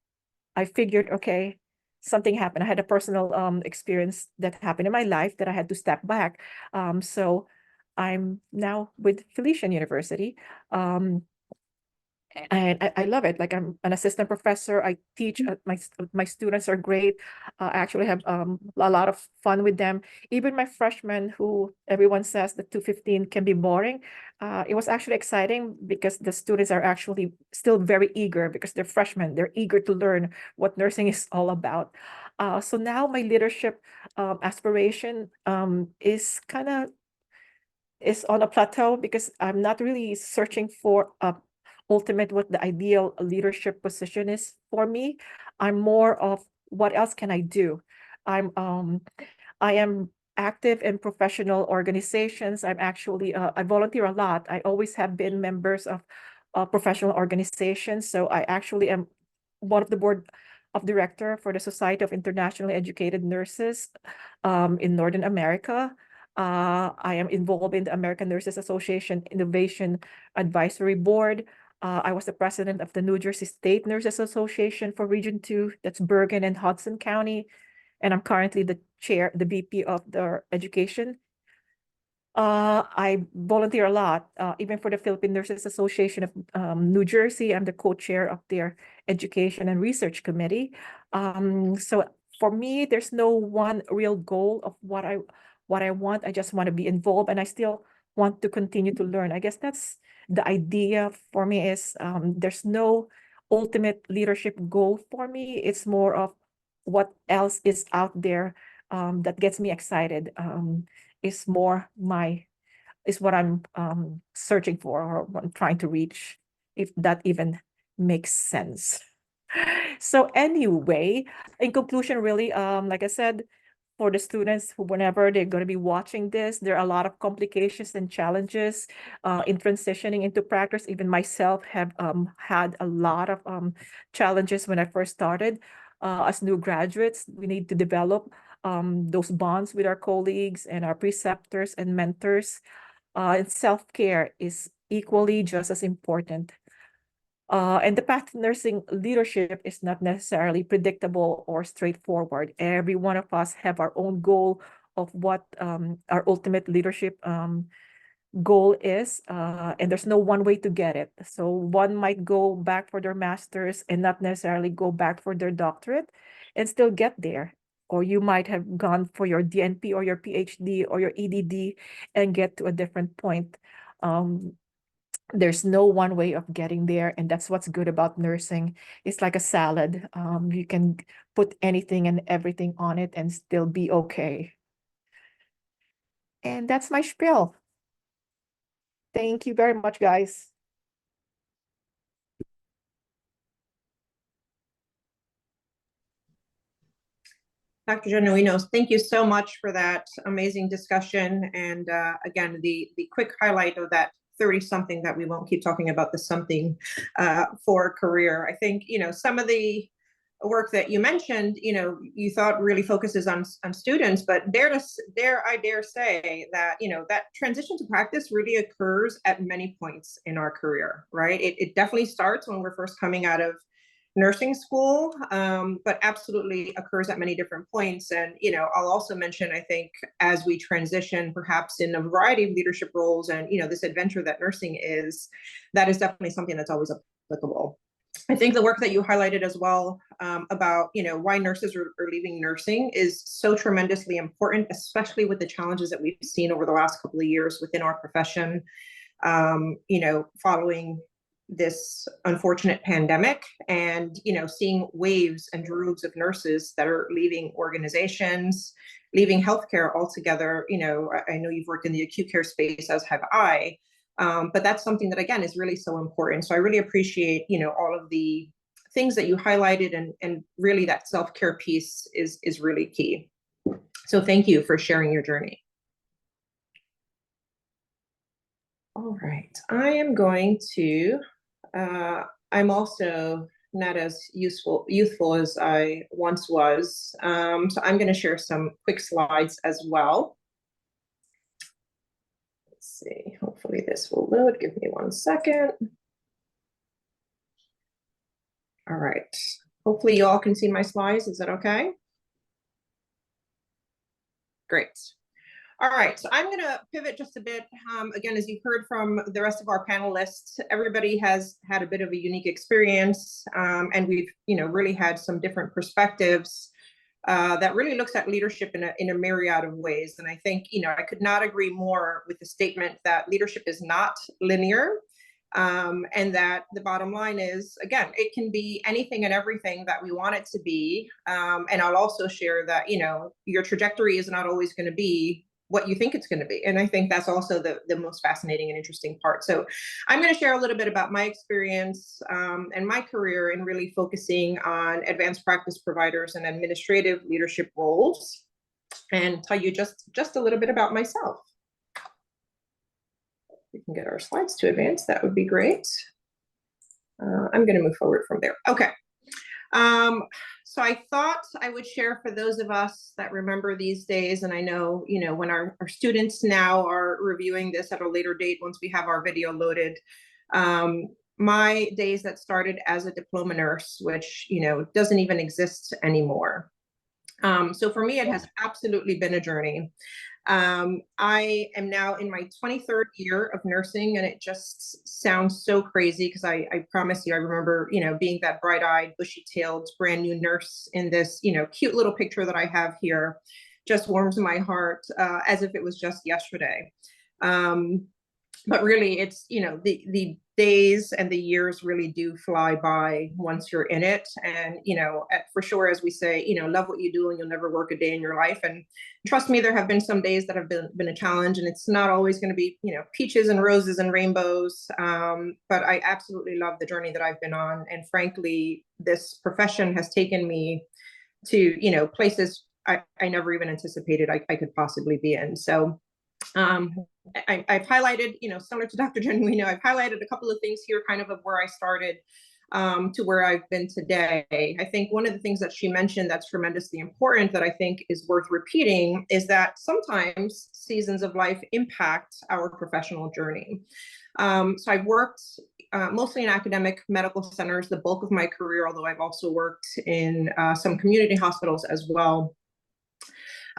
I figured, okay, something happened. I had a personal experience that happened in my life that I had to step back. So I'm now with Felician University. And I love it. Like, I'm an assistant professor. I teach. My students are great. I actually have a lot of fun with them. Even my freshmen, who everyone says that 215 can be boring, it was actually exciting because the students are actually still very eager because they're freshmen. They're eager to learn what nursing is all about. So now my leadership aspiration is on a plateau because I'm not really searching for a ultimate what the ideal leadership position is for me. I'm more of what else can I do? I am active in professional organizations. I volunteer a lot. I always have been members of professional organizations. So I actually am one of the board of director for the Society of Internationally Educated Nurses in Northern America. I am involved in the American Nurses Association Innovation Advisory Board. I was the president of the New Jersey State Nurses Association for Region 2, that's Bergen and Hudson County. And I'm currently the VP of the education. I volunteer a lot, even for the Philippine Nurses Association of New Jersey. I'm the co-chair of their education and research committee. So for me, there's no one real goal of what I want. I just want to be involved, and I still want to continue to learn. I guess that's the idea for me is there's no ultimate leadership goal for me. It's more of what else is out there that gets me excited. Is what I'm searching for or what I'm trying to reach, if that even makes sense. So anyway, in conclusion, really, like I said, for the students who, whenever they're going to be watching this, there are a lot of complications and challenges in transitioning into practice. Even myself have had a lot of challenges when I first started. As new graduates, we need to develop those bonds with our colleagues and our preceptors and mentors. And self-care is equally just as important. And the path to nursing leadership is not necessarily predictable or straightforward. Every one of us have our own goal of what our ultimate leadership goal is, and there's no one way to get it. So one might go back for their master's and not necessarily go back for their doctorate and still get there. Or you might have gone for your DNP or your PhD or your EDD and get to a different point. There's no one way of getting there, and that's what's good about nursing. It's like a salad. You can put anything and everything on it and still be okay. And that's my spiel. Thank you very much, guys. Dr. Genuino, thank you so much for that amazing discussion. And again, the quick highlight of that 30-something that we won't keep talking about the something for a career. I think, some of the work that you mentioned, you thought really focuses on students, but I dare say that, that transition to practice really occurs at many points in our career, right? It definitely starts when we're first coming out of nursing school, but absolutely occurs at many different points. And, I'll also mention, I think, as we transition perhaps in a variety of leadership roles and, this adventure that nursing is, that is definitely something that's always applicable. I think the work that you highlighted as well about, why nurses are leaving nursing is so tremendously important, especially with the challenges that we've seen over the last couple of years within our profession, following this unfortunate pandemic and, seeing waves and droves of nurses that are leaving organizations, leaving healthcare altogether. I know you've worked in the acute care space, as have I. But that's something that, again, is really so important. So I really appreciate, all of the things that you highlighted, and really that self-care piece is really key. So thank you for sharing your journey. All right, I am going to I'm also not as youthful as I once was. So I'm going to share some quick slides as well. Let's see, hopefully this will load. Give me 1 second. All right. Hopefully you all can see my slides. Is that okay? Great. All right, so I'm going to pivot just a bit. Again, as you've heard from the rest of our panelists, everybody has had a bit of a unique experience, and we've, really had some different perspectives that really looks at leadership in a myriad of ways. And I think, I could not agree more with the statement that leadership is not linear, and that the bottom line is, again, it can be anything and everything that we want it to be. And I'll also share that, your trajectory is not always going to be what you think it's going to be. And I think that's also the most fascinating and interesting part. So I'm going to share a little bit about my experience and my career in really focusing on advanced practice providers and administrative leadership roles, and tell you just a little bit about myself. We can get our slides to advance. That would be great. I'm going to move forward from there. Okay. So I thought I would share for those of us that remember these days, and I know, when our students now are reviewing this at a later date, once we have our video loaded, my days that started as a diploma nurse, which, doesn't even exist anymore. So for me, it has absolutely been a journey. I am now in my 23rd year of nursing, and it just sounds so crazy because I promise you, I remember, being that bright-eyed, bushy-tailed, brand new nurse in this, cute little picture that I have here. Just warms my heart as if it was just yesterday. But really, it's, the days and the years really do fly by once you're in it. And, for sure, as we say, love what you do and you'll never work a day in your life. And trust me, there have been some days that have been a challenge, and it's not always going to be, peaches and roses and rainbows. But I absolutely love the journey that I've been on. And frankly, this profession has taken me to, places I never even anticipated I could possibly be in. So I've highlighted, similar to Dr. Genuino, I've highlighted a couple of things here kind of where I started to where I've been today. I think one of the things that she mentioned that's tremendously important that I think is worth repeating is that sometimes seasons of life impact our professional journey. So I've worked mostly in academic medical centers, the bulk of my career, although I've also worked in some community hospitals as well.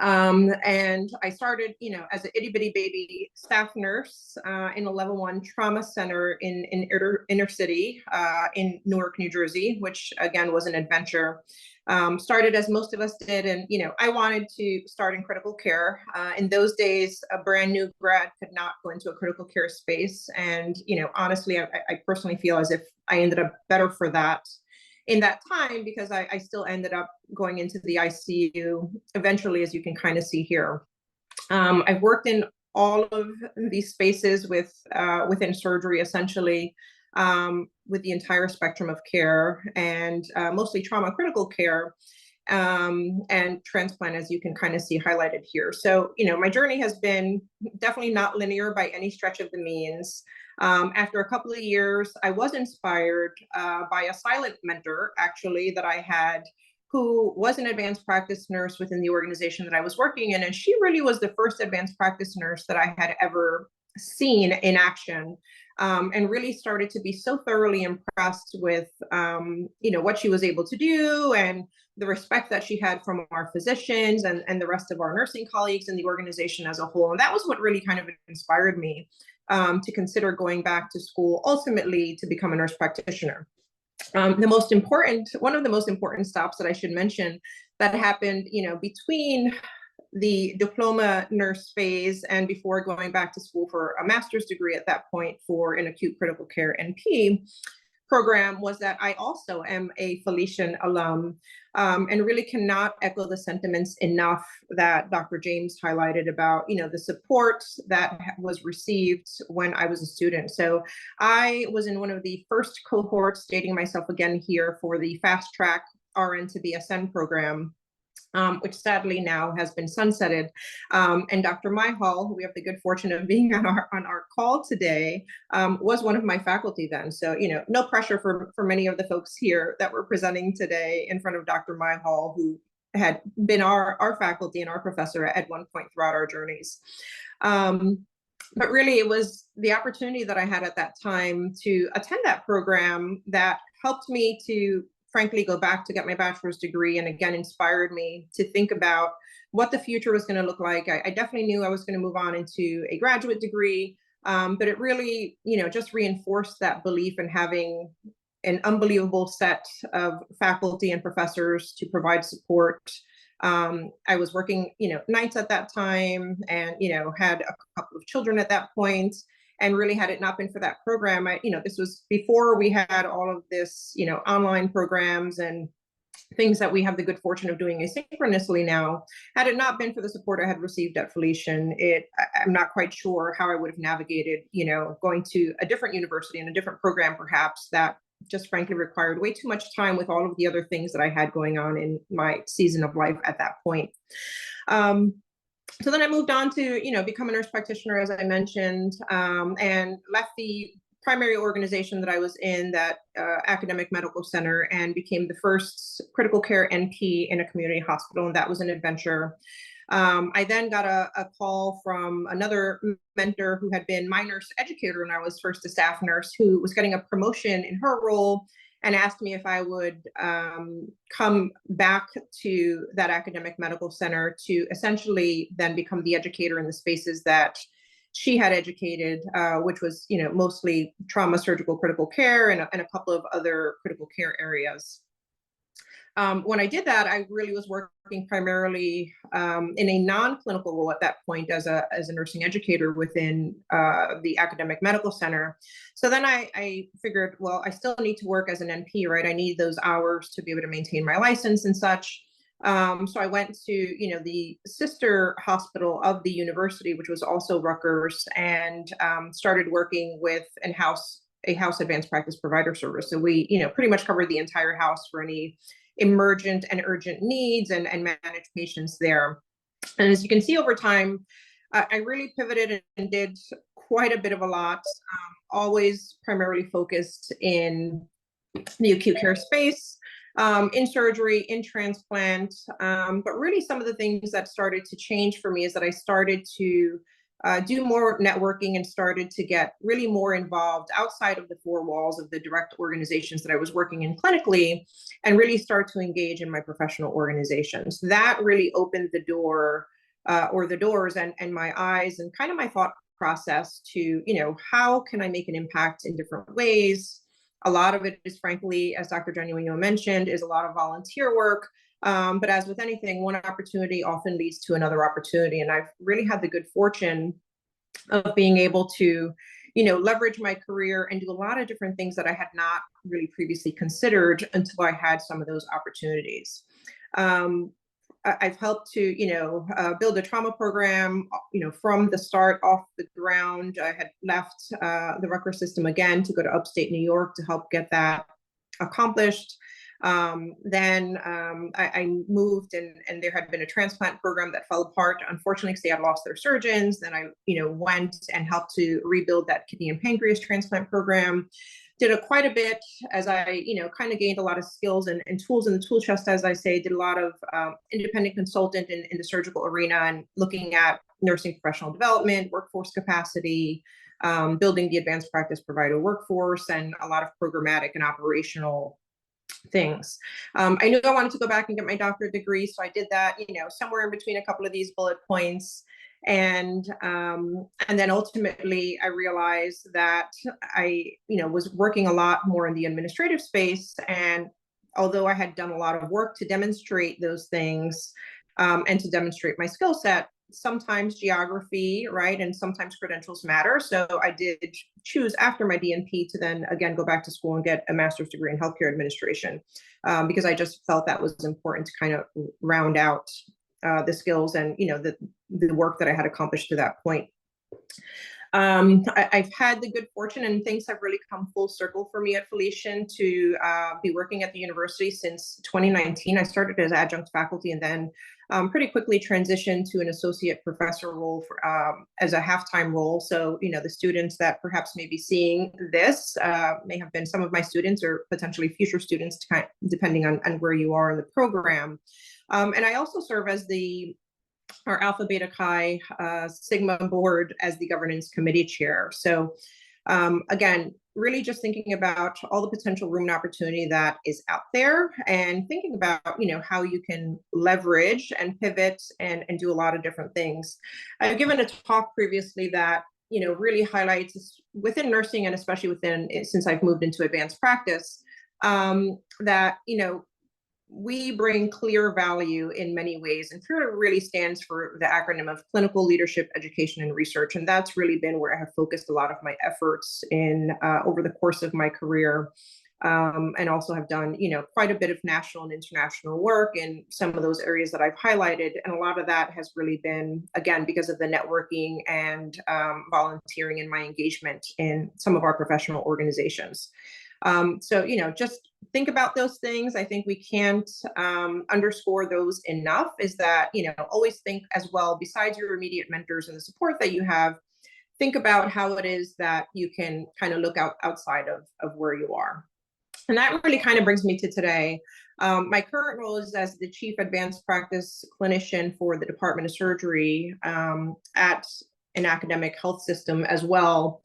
And I started, as an itty bitty baby staff nurse in a level 1 trauma center in inner city in Newark, New Jersey, which again was an adventure. Started as most of us did, and I wanted to start in critical care. In those days, a brand new grad could not go into a critical care space, and honestly, I personally feel as if I ended up better for that in that time, because I still ended up going into the ICU eventually, as you can kind of see here. I've worked in all of these spaces within surgery, essentially, with the entire spectrum of care, and mostly trauma critical care, and transplant, as you can kind of see highlighted here. So, my journey has been definitely not linear by any stretch of the means. After a couple of years, I was inspired by a silent mentor, actually, that I had, who was an advanced practice nurse within the organization that I was working in. And she really was the first advanced practice nurse that I had ever seen in action, and really started to be so thoroughly impressed with, what she was able to do, and the respect that she had from our physicians and the rest of our nursing colleagues in the organization as a whole. And that was what really kind of inspired me to consider going back to school, ultimately to become a nurse practitioner. One of the most important stops that I should mention that happened, between the diploma nurse phase and before going back to school for a master's degree at that point for an acute critical care NP program, was that I also am a Felician alum, and really cannot echo the sentiments enough that Dr. James highlighted about, the support that was received when I was a student. So I was in one of the first cohorts, stating myself again here, for the fast track RN to BSN program. which sadly now has been sunsetted. And Dr. Myhall, who we have the good fortune of being on our call today, was one of my faculty then. So, no pressure for many of the folks here that were presenting today in front of Dr. Myhall, who had been our faculty and our professor at one point throughout our journeys. But really, it was the opportunity that I had at that time to attend that program that helped me to, frankly, go back to get my bachelor's degree, and again, inspired me to think about what the future was going to look like. I definitely knew I was going to move on into a graduate degree, but it really, just reinforced that belief in having an unbelievable set of faculty and professors to provide support. I was working, nights at that time, and, had a couple of children at that point. And really, had it not been for that program, this was before we had all of this, online programs and things that we have the good fortune of doing asynchronously now. Had it not been for the support I had received at Felician, I'm not quite sure how I would have navigated, going to a different university and a different program, perhaps, that just frankly required way too much time with all of the other things that I had going on in my season of life at that point. So then I moved on to, become a nurse practitioner, as I mentioned, and left the primary organization that I was in, that academic medical center, and became the first critical care NP in a community hospital, and that was an adventure. I then got a call from another mentor who had been my nurse educator when I was first a staff nurse, who was getting a promotion in her role, and asked me if I would come back to that academic medical center to essentially then become the educator in the spaces that she had educated, which was, mostly trauma, surgical, critical care, and a couple of other critical care areas. When I did that, I really was working primarily in a non-clinical role at that point as a nursing educator within the academic medical center. So then I figured, well, I still need to work as an NP, right? I need those hours to be able to maintain my license and such. So I went to, the sister hospital of the university, which was also Rutgers, and started working with a house advanced practice provider service. So we, pretty much covered the entire house for any emergent and urgent needs, and manage patients there. And as you can see over time, I really pivoted and did quite a bit of a lot, always primarily focused in the acute care space, in surgery, in transplant. But really, some of the things that started to change for me is that I started to do more networking and started to get really more involved outside of the four walls of the direct organizations that I was working in clinically, and really start to engage in my professional organizations. That really opened the door, or the doors, and my eyes, and kind of my thought process to, how can I make an impact in different ways? A lot of it is, frankly, as Dr. Genuino mentioned, is a lot of volunteer work. But as with anything, one opportunity often leads to another opportunity. And I've really had the good fortune of being able to, leverage my career and do a lot of different things that I had not really previously considered until I had some of those opportunities. I've helped to, build a trauma program, from the start off the ground. I had left the Rutgers system again to go to upstate New York to help get that accomplished. Then I moved, and there had been a transplant program that fell apart, unfortunately, because they had lost their surgeons. Then I, went and helped to rebuild that kidney and pancreas transplant program. Did quite a bit as I, kind of gained a lot of skills and tools in the tool chest, as I say. Did a lot of independent consultant in the surgical arena, and looking at nursing professional development, workforce capacity, building the advanced practice provider workforce, and a lot of programmatic and operational things. I knew I wanted to go back and get my doctorate degree, so I did that, somewhere in between a couple of these bullet points. And then ultimately I realized that I, was working a lot more in the administrative space. And although I had done a lot of work to demonstrate those things, and to demonstrate my skill set, sometimes geography, right, and sometimes credentials matter. So I did choose after my DNP to then again go back to school and get a master's degree in healthcare administration, because I just felt that was important to kind of round out the skills and, the work that I had accomplished to that point. I've had the good fortune, and things have really come full circle for me at Felician, to be working at the university since 2019. I started as adjunct faculty and then pretty quickly transitioned to an associate professor role for, as a half-time role. So, the students that perhaps may be seeing this may have been some of my students or potentially future students, depending on where you are in the program. And I also serve as our Alpha Beta Chi Sigma board as the governance committee chair. So again, really just thinking about all the potential room and opportunity that is out there, and thinking about, how you can leverage and pivot and do a lot of different things. I've given a talk previously that, really highlights within nursing, and especially since I've moved into advanced practice, that, we bring clear value in many ways. And CLEAR really stands for the acronym of Clinical Leadership, Education, and Research. And that's really been where I have focused a lot of my efforts in over the course of my career. And also have done, quite a bit of national and international work in some of those areas that I've highlighted. And a lot of that has really been, again, because of the networking and volunteering and my engagement in some of our professional organizations. So, just think about those things. I think we can't underscore those enough, is that, always think as well, besides your immediate mentors and the support that you have, think about how it is that you can kind of look outside of where you are. And that really kind of brings me to today. My current role is as the Chief Advanced Practice Clinician for the Department of Surgery at an academic health system as well,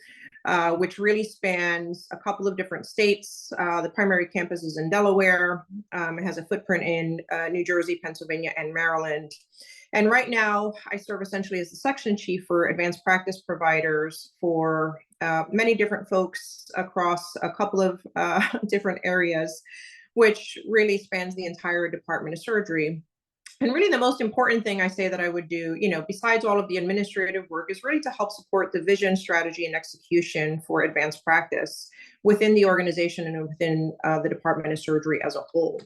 which really spans a couple of different states. The primary campus is in Delaware. It has a footprint in New Jersey, Pennsylvania, and Maryland. And right now, I serve essentially as the section chief for advanced practice providers for many different folks across a couple of different areas, which really spans the entire Department of Surgery. And really the most important thing I say that I would do, besides all of the administrative work, is really to help support the vision, strategy, and execution for advanced practice within the organization and within the Department of Surgery as a whole.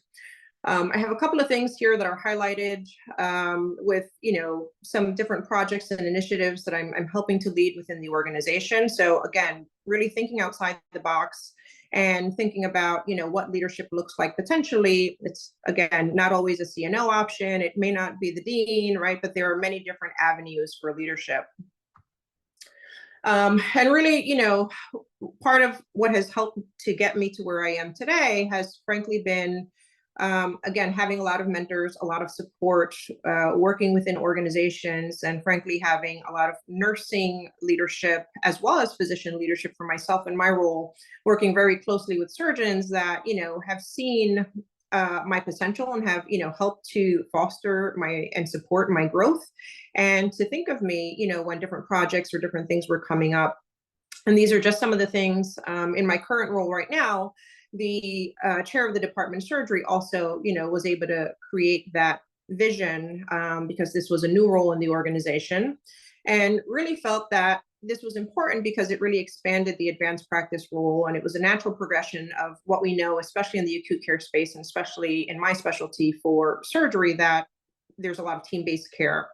I have a couple of things here that are highlighted with, some different projects and initiatives that I'm helping to lead within the organization. So again, really thinking outside the box and thinking about, what leadership looks like potentially. It's, again, not always a CNO option. It may not be the dean, right? But there are many different avenues for leadership. And really, part of what has helped to get me to where I am today has frankly been, again, having a lot of mentors, a lot of support, working within organizations, and frankly, having a lot of nursing leadership as well as physician leadership for myself in my role, working very closely with surgeons that, have seen my potential and have, helped to foster and support my growth, and to think of me, when different projects or different things were coming up. And these are just some of the things in my current role right now. The chair of the Department of Surgery also, was able to create that vision because this was a new role in the organization, and really felt that this was important because it really expanded the advanced practice role, and it was a natural progression of what we know, especially in the acute care space, and especially in my specialty for surgery, that there's a lot of team-based care,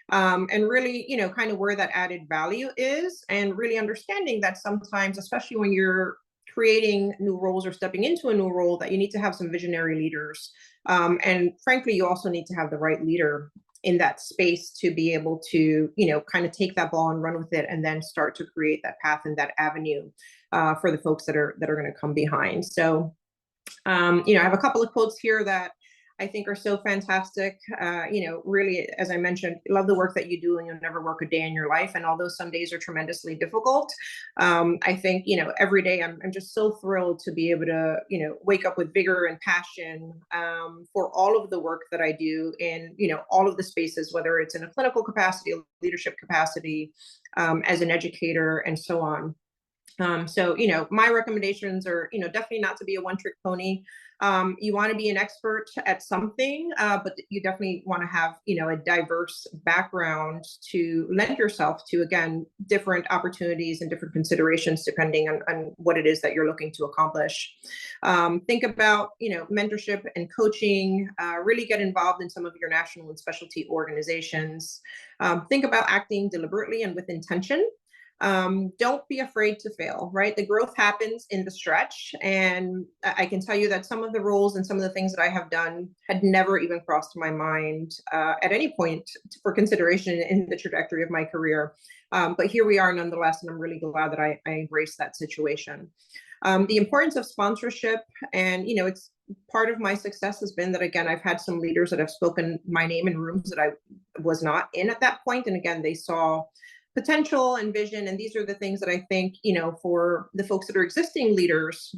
and really, kind of where that added value is, and really understanding that sometimes, especially when you're creating new roles or stepping into a new role, that you need to have some visionary leaders. And frankly, you also need to have the right leader in that space to be able to, kind of take that ball and run with it, and then start to create that path and that avenue for the folks that are going to come behind. So, I have a couple of quotes here that I think are so fantastic. Really, as I mentioned, love the work that you do, and you'll never work a day in your life. And although some days are tremendously difficult, I think, every day I'm just so thrilled to be able to, wake up with vigor and passion for all of the work that I do in, all of the spaces, whether it's in a clinical capacity, a leadership capacity, as an educator, and so on. So, my recommendations are, definitely not to be a one-trick pony. You want to be an expert at something, but you definitely want to have, a diverse background to lend yourself to, again, different opportunities and different considerations depending on what it is that you're looking to accomplish. Think about, mentorship and coaching, really get involved in some of your national and specialty organizations. Think about acting deliberately and with intention. Don't be afraid to fail, right? The growth happens in the stretch. And I can tell you that some of the roles and some of the things that I have done had never even crossed my mind at any point for consideration in the trajectory of my career. But here we are nonetheless, and I'm really glad that I embraced that situation. The importance of sponsorship, and it's part of my success has been that, again, I've had some leaders that have spoken my name in rooms that I was not in at that point. And again, they saw potential and vision. And these are the things that I think, for the folks that are existing leaders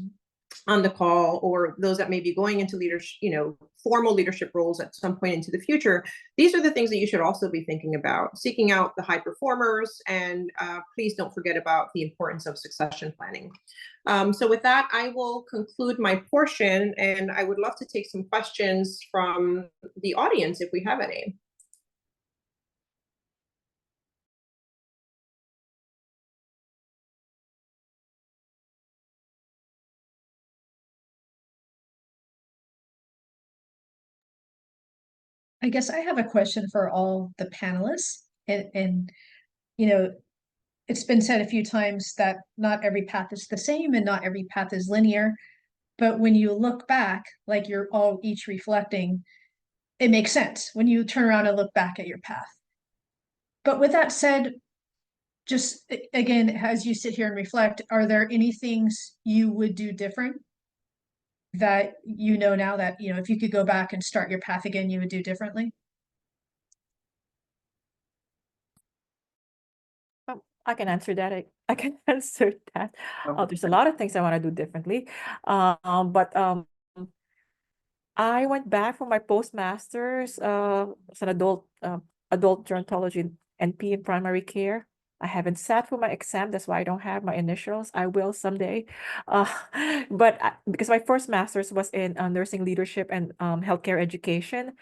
on the call, or those that may be going into leadership, formal leadership roles at some point into the future, these are the things that you should also be thinking about, seeking out the high performers, and please don't forget about the importance of succession planning. So with that, I will conclude my portion, and I would love to take some questions from the audience if we have any. I guess I have a question for all the panelists, and it's been said a few times that not every path is the same and not every path is linear. But when you look back, like you're all each reflecting, it makes sense when you turn around and look back at your path. But with that said, just again, as you sit here and reflect, are there any things you would do different that now that, if you could go back and start your path again, you would do differently? I can answer that. I can answer that. Oh. There's a lot of things I want to do differently. But I went back for my postmasters as an adult gerontology NP in primary care. I haven't sat for my exam. That's why I don't have my initials. I will someday. But because my first master's was in nursing leadership and healthcare education,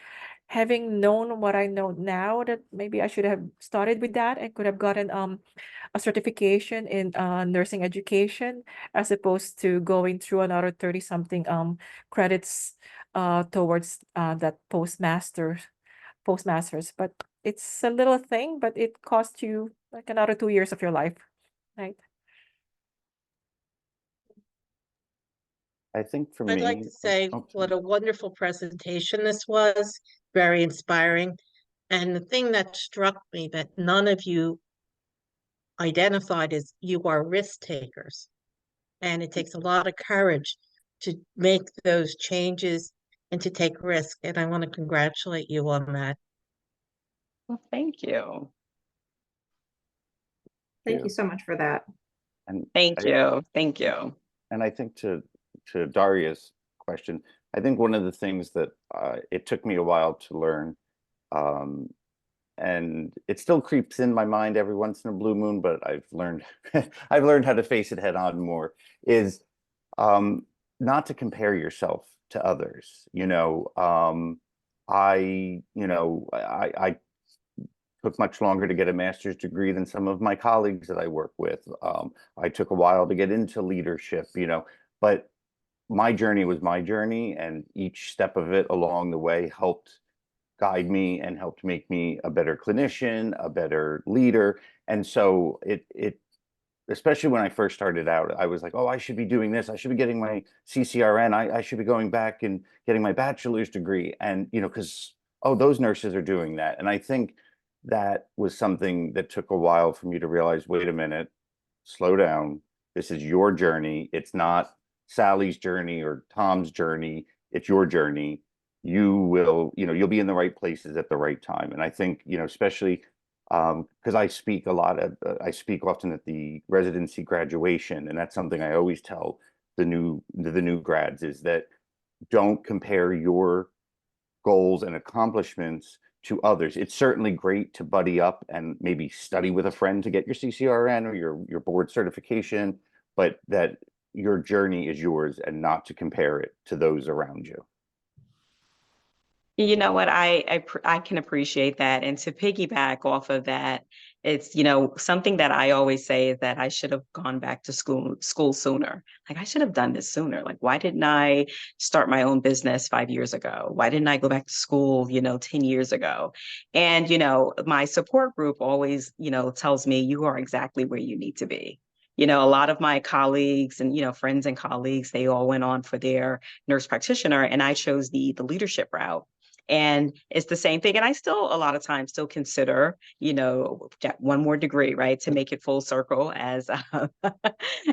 having known what I know now, that maybe I should have started with that and could have gotten a certification in nursing education, as opposed to going through another 30-something credits towards that postmasters. But it's a little thing, but it costs you like another 2 years of your life, right? I think for I'd me, like to say oh, what a wonderful presentation this was, very inspiring. And the thing that struck me that none of you identified is you are risk takers. And it takes a lot of courage to make those changes and to take risk. And I want to congratulate you on that. Well, thank you. Thank you so much for that. and Thank you. Thank you. And I think to Daria's question, I think one of the things that it took me a while to learn, and it still creeps in my mind every once in a blue moon, but I've learned I've learned how to face it head on more, is not to compare yourself to others. I took much longer to get a master's degree than some of my colleagues that I work with. I took a while to get into leadership, but my journey was my journey, and each step of it along the way helped guide me and helped make me a better clinician, a better leader. And so it especially when I first started out, I was like, oh, I should be doing this. I should be getting my CCRN. I should be going back and getting my bachelor's degree. And, because, oh, those nurses are doing that. And I think that was something that took a while for me to realize, wait a minute, slow down. This is your journey. It's not Sally's journey or Tom's journey. It's your journey. You'll be in the right places at the right time. And I think, especially because I speak often at the residency graduation, and that's something I always tell the new grads, is that don't compare your goals and accomplishments to others. It's certainly great to buddy up and maybe study with a friend to get your CCRN or your board certification, but that your journey is yours and not to compare it to those around you. You know what, I can appreciate that. And to piggyback off of that, It's, something that I always say is that I should have gone back to school sooner. Like, I should have done this sooner. Like, why didn't I start my own business 5 years ago? Why didn't I go back to school, 10 years ago? And, my support group always, tells me you are exactly where you need to be. A lot of my colleagues and, friends and colleagues, they all went on for their nurse practitioner, and I chose the leadership route. And it's the same thing. And I still, a lot of times, still consider, that one more degree, right, to make it full circle, as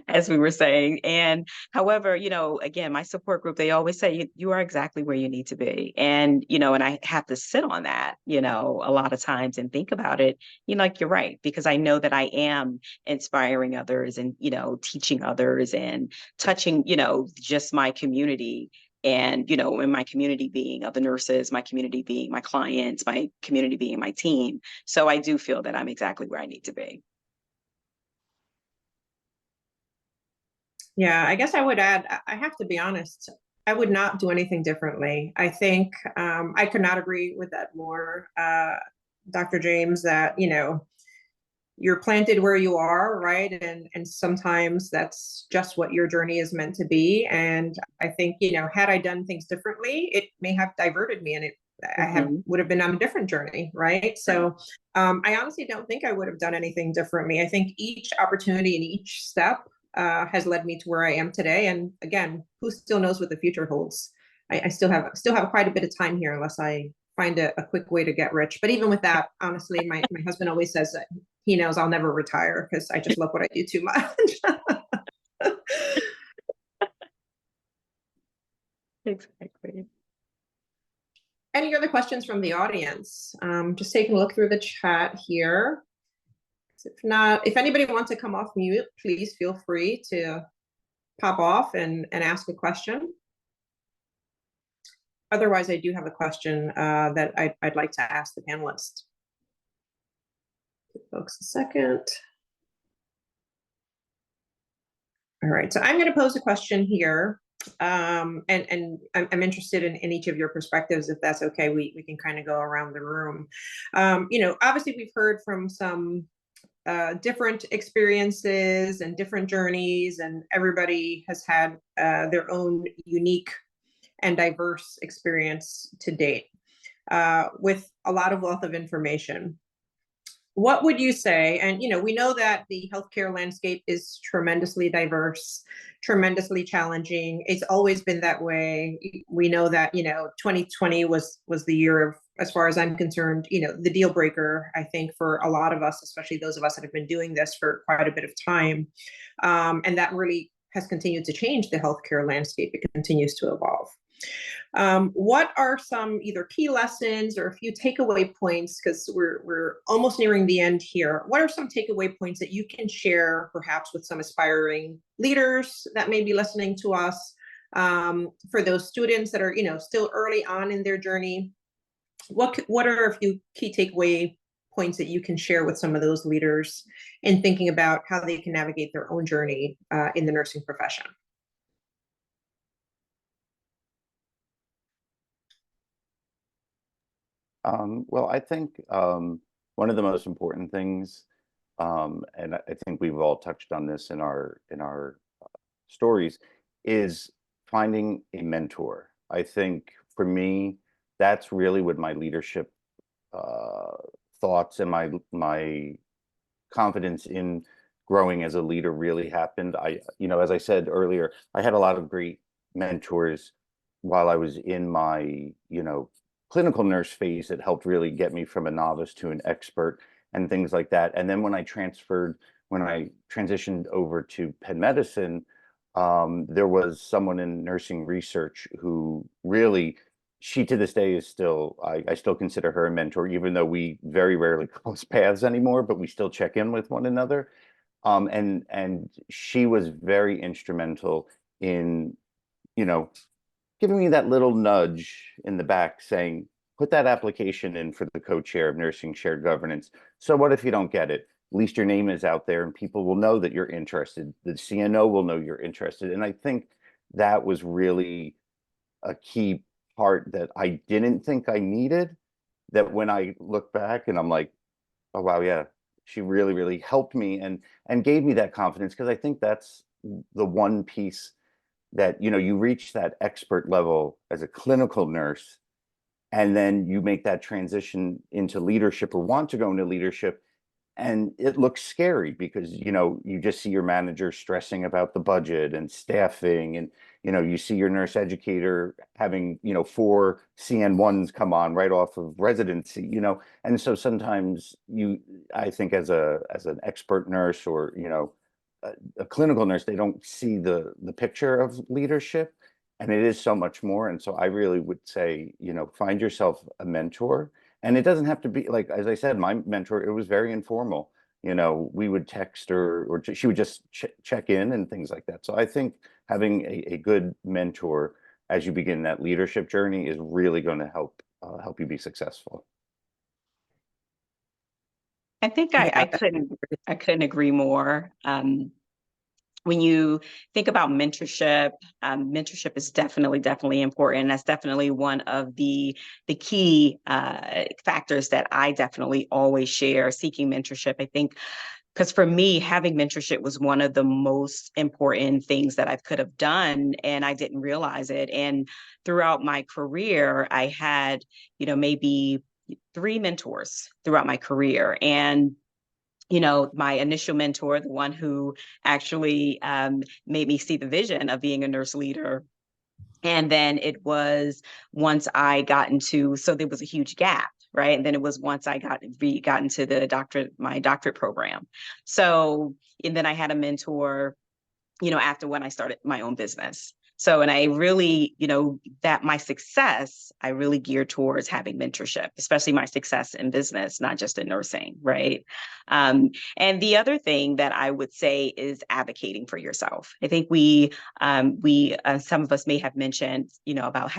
as we were saying. And however, again, my support group, they always say you are exactly where you need to be. And, and I have to sit on that, a lot of times and think about it, like, you're right, because I know that I am inspiring others and, teaching others and touching, just my community. And, in my community being other nurses, my community being my clients, my community being my team. So I do feel that I'm exactly where I need to be. Yeah, I guess I would add, I have to be honest, I would not do anything differently. I think I could not agree with that more, Dr. James, that, you're planted where you are, right? And sometimes that's just what your journey is meant to be. And I think, had I done things differently, it may have diverted me, and I would have been on a different journey, right? So I honestly don't think I would have done anything differently. I think each opportunity and each step has led me to where I am today. And again, who still knows what the future holds? I still have quite a bit of time here, unless I find a quick way to get rich. But even with that, honestly, my husband always says that he knows I'll never retire because I just love what I do too much. Exactly. Any other questions from the audience? Just taking a look through the chat here. If not, if anybody wants to come off mute, please feel free to pop off and ask a question. Otherwise, I do have a question that I'd like to ask the panelists. Give folks a second. All right, so I'm going to pose a question here, and I'm interested in each of your perspectives, if that's okay. We can kind of go around the room. Obviously we've heard from some different experiences and different journeys, and everybody has had their own unique and diverse experience to date, with a lot of wealth of information. What would you say? And, we know that the healthcare landscape is tremendously diverse, tremendously challenging. It's always been that way. We know that, 2020 was the year of, as far as I'm concerned, the deal breaker, I think, for a lot of us, especially those of us that have been doing this for quite a bit of time. And that really has continued to change the healthcare landscape. It continues to evolve. What are some either key lessons or a few takeaway points, because we're almost nearing the end here. What are some takeaway points that you can share perhaps with some aspiring leaders that may be listening to us, for those students that are, still early on in their journey? What are a few key takeaway points that you can share with some of those leaders in thinking about how they can navigate their own journey in the nursing profession? Well, I think one of the most important things, and I think we've all touched on this in our stories, is finding a mentor. I think for me, that's really what my leadership thoughts and my confidence in growing as a leader really happened. As I said earlier, I had a lot of great mentors while I was in my, clinical nurse phase that helped really get me from a novice to an expert and things like that. And then when I transitioned over to Penn Medicine, there was someone in nursing research who really, she to this day is still, I still consider her a mentor, even though we very rarely cross paths anymore, but we still check in with one another. And she was very instrumental in, giving me that little nudge in the back saying, put that application in for the co-chair of nursing shared governance. So what if you don't get it? At least your name is out there and people will know that you're interested. The CNO will know you're interested. And I think that was really a key part that I didn't think I needed, that when I look back and I'm like, oh, wow, yeah, she really, really helped me and gave me that confidence, because I think that's the one piece that, you know, you reach that expert level as a clinical nurse, and then you make that transition into leadership or want to go into leadership, and it looks scary because, you know, you just see your manager stressing about the budget and staffing, and, you know, you see your nurse educator having, you know, 4 CN1s come on right off of residency, you know. And so sometimes I think as an expert nurse, or, you know, a clinical nurse, they don't see the picture of leadership, and it is so much more. And so I really would say, you know, find yourself a mentor. And it doesn't have to be, like, as I said, my mentor, it was very informal. You know, we would text, or she would just check in and things like that. So I think having a good mentor as you begin that leadership journey is really going to help you be successful. I think Yeah, I couldn't agree more. When you think about mentorship, mentorship is definitely important. That's definitely one of the key factors that I definitely always share, seeking mentorship. I think because for me, having mentorship was one of the most important things that I could have done, and I didn't realize it. And throughout my career, I had, you know, maybe 3 mentors throughout my career. And you know, my initial mentor, the one who actually made me see the vision of being a nurse leader. And then it was once I got into, so there was a huge gap, right? And then it was once I got into my doctorate program. So, and then I had a mentor, you know, after when I started my own business. So, and I really, you know, that my success, I really geared towards having mentorship, especially my success in business, not just in nursing, right? And the other thing that I would say is advocating for yourself. I think some of us may have mentioned, you know, about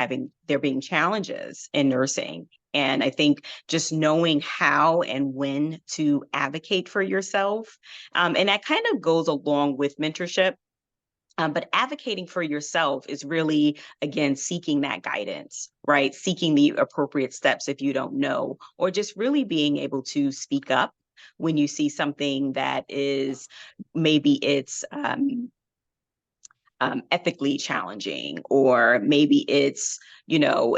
there being challenges in nursing. And I think just knowing how and when to advocate for yourself, and that kind of goes along with mentorship. But advocating for yourself is really, again, seeking that guidance, right? Seeking the appropriate steps if you don't know, or just really being able to speak up when you see something that is, maybe it's ethically challenging, or maybe it's, you know,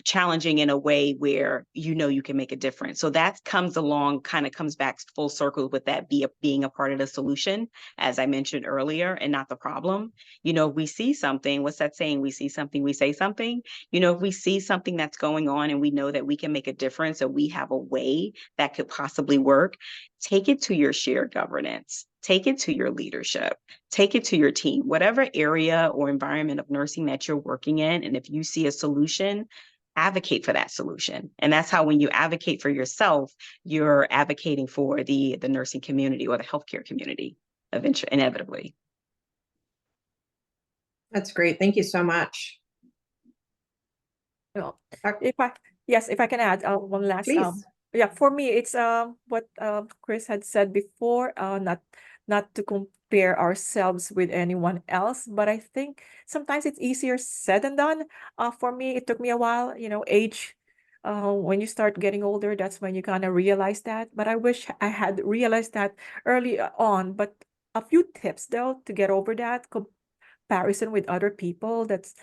challenging in a way where, you know, you can make a difference. So that kind of comes back full circle with that being a part of the solution, as I mentioned earlier, and not the problem. You know, if we see something, what's that saying? We see something, we say something. You know, if we see something that's going on and we know that we can make a difference, or we have a way that could possibly work, take it to your shared governance. Take it to your leadership, take it to your team, whatever area or environment of nursing that you're working in. And if you see a solution, advocate for that solution. And that's how, when you advocate for yourself, you're advocating for the nursing community or the healthcare community inevitably. that's great. Thank you so much. Well, Doc- if I can add one last Please. yeah, for me it's what Chris had said before, not to compare ourselves with anyone else, but I think sometimes it's easier said than done. For me, it took me a while, you know, age. When you start getting older, that's when you kind of realize that. But I wish I had realized that early on. But a few tips though to get over that comparison with other people. That's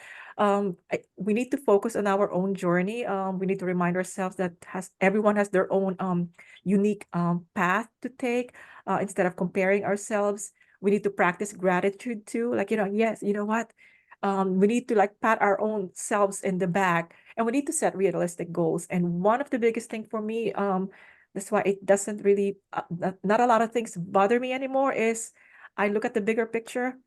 we need to focus on our own journey. We need to remind ourselves that everyone has their own unique path to take. Instead of comparing ourselves, we need to practice gratitude too. Like, you know, yes, you know what? We need to like pat our own selves in the back, and we need to set realistic goals. And one of the biggest thing for me, that's why it doesn't really not a lot of things bother me anymore, is I look at the bigger picture.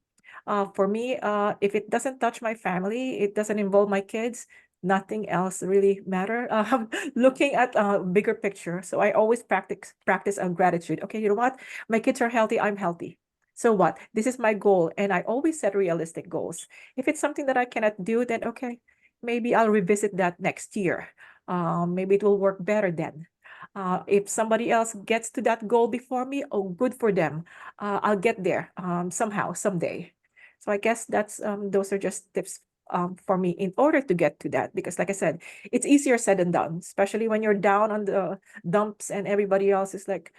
For me, if it doesn't touch my family, it doesn't involve my kids, nothing else really matter. Looking at a bigger picture. So I always practice gratitude. Okay, you know what? My kids are healthy, I'm healthy. So what? This is my goal. And I always set realistic goals. If it's something that I cannot do, then okay, maybe I'll revisit that next year. Maybe it will work better then. If somebody else gets to that goal before me, oh, good for them. I'll get there somehow, someday. So I guess that's those are just tips for me in order to get to that. Because like I said, it's easier said than done, especially when you're down on the dumps and everybody else is like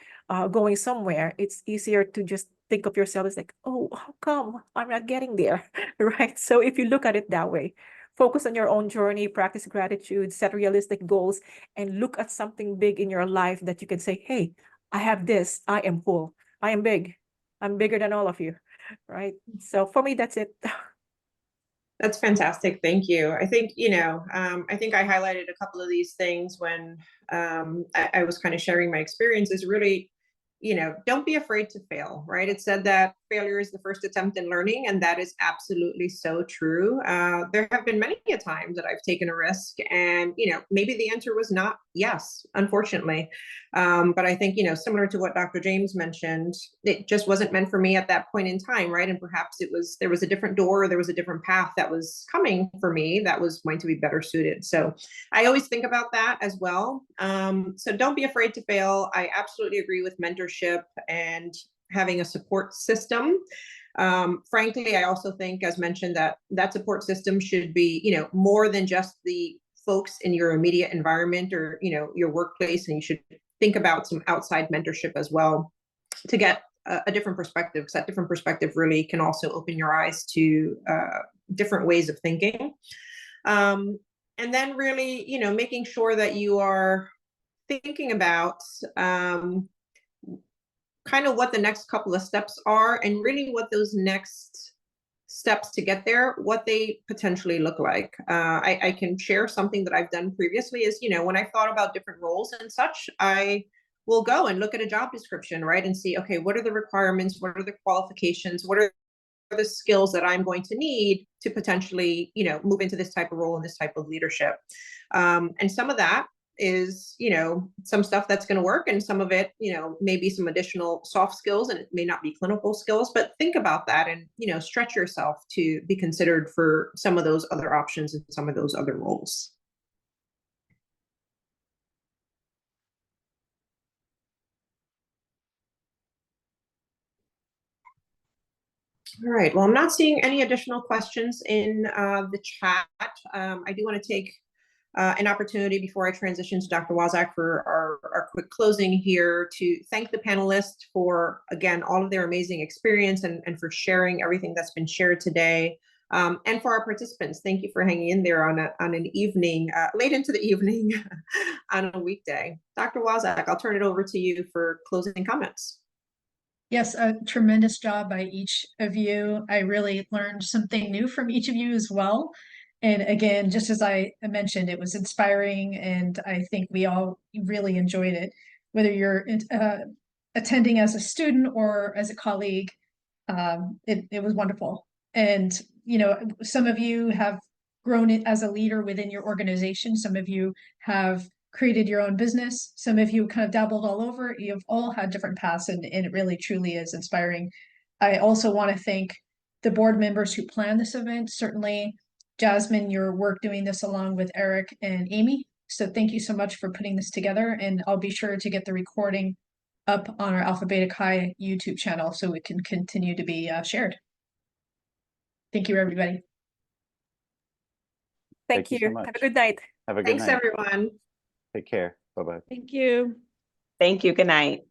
going somewhere. It's easier to just think of yourself as like, oh, how come I'm not getting there, right? So if you look at it that way, focus on your own journey, practice gratitude, set realistic goals, and look at something big in your life that you can say, hey, I have this, I am full, I am big, I'm bigger than all of you, right? So for me, that's it. That's fantastic. Thank you. I think, I think I highlighted a couple of these things when I was kind of sharing my experiences. Really, don't be afraid to fail, right? It said that failure is the first attempt in learning, and that is absolutely so true. There have been many a times that I've taken a risk, and maybe the answer was not yes, unfortunately. But I think similar to what Dr. James mentioned, it just wasn't meant for me at that point in time, right? And perhaps there was a different door, or there was a different path that was coming for me that was going to be better suited. So I always think about that as well. So don't be afraid to fail. I absolutely agree with mentorship and having a support system. Frankly, I also think, as mentioned, that support system should be, more than just the folks in your immediate environment or, your workplace, and you should think about some outside mentorship as well to get a different perspective, because that different perspective really can also open your eyes to different ways of thinking. And then really, making sure that you are thinking about kind of what the next couple of steps are, and really what those next steps to get there, what they potentially look like. I can share something that I've done previously is, when I thought about different roles and such, I will go and look at a job description, right? And see, okay, what are the requirements? What are the qualifications? What are the skills that I'm going to need to potentially, move into this type of role and this type of leadership? And some of that is, some stuff that's going to work, and some of it, maybe some additional soft skills, and it may not be clinical skills, but think about that and, stretch yourself to be considered for some of those other options and some of those other roles. All right, well, I'm not seeing any additional questions in the chat. I do want to take an opportunity before I transition to Dr. Waszak for our quick closing here to thank the panelists for, again, all of their amazing experience and for sharing everything that's been shared today. And for our participants, thank you for hanging in there on an evening, late into the evening on a weekday. Dr. Waszak, I'll turn it over to you for closing comments. Yes, a tremendous job by each of you. I really learned something new from each of you as well. And again, just as I mentioned, it was inspiring, and I think we all really enjoyed it. Whether you're attending as a student or as a colleague, it was wonderful. And, some of you have grown it as a leader within your organization. Some of you have created your own business. Some of you kind of dabbled all over. You've all had different paths, and it really truly is inspiring. I also want to thank the board members who planned this event. Certainly, Jasmine, your work doing this along with Eric and Amy. So thank you so much for putting this together, and I'll be sure to get the recording up on our Alpha Beta Chi YouTube channel so it can continue to be shared. Thank you, everybody. Thank you so you. much. Have a good night. Have a good Thanks, night. everyone. Take care. Bye-bye. Thank you. Thank you. Good night.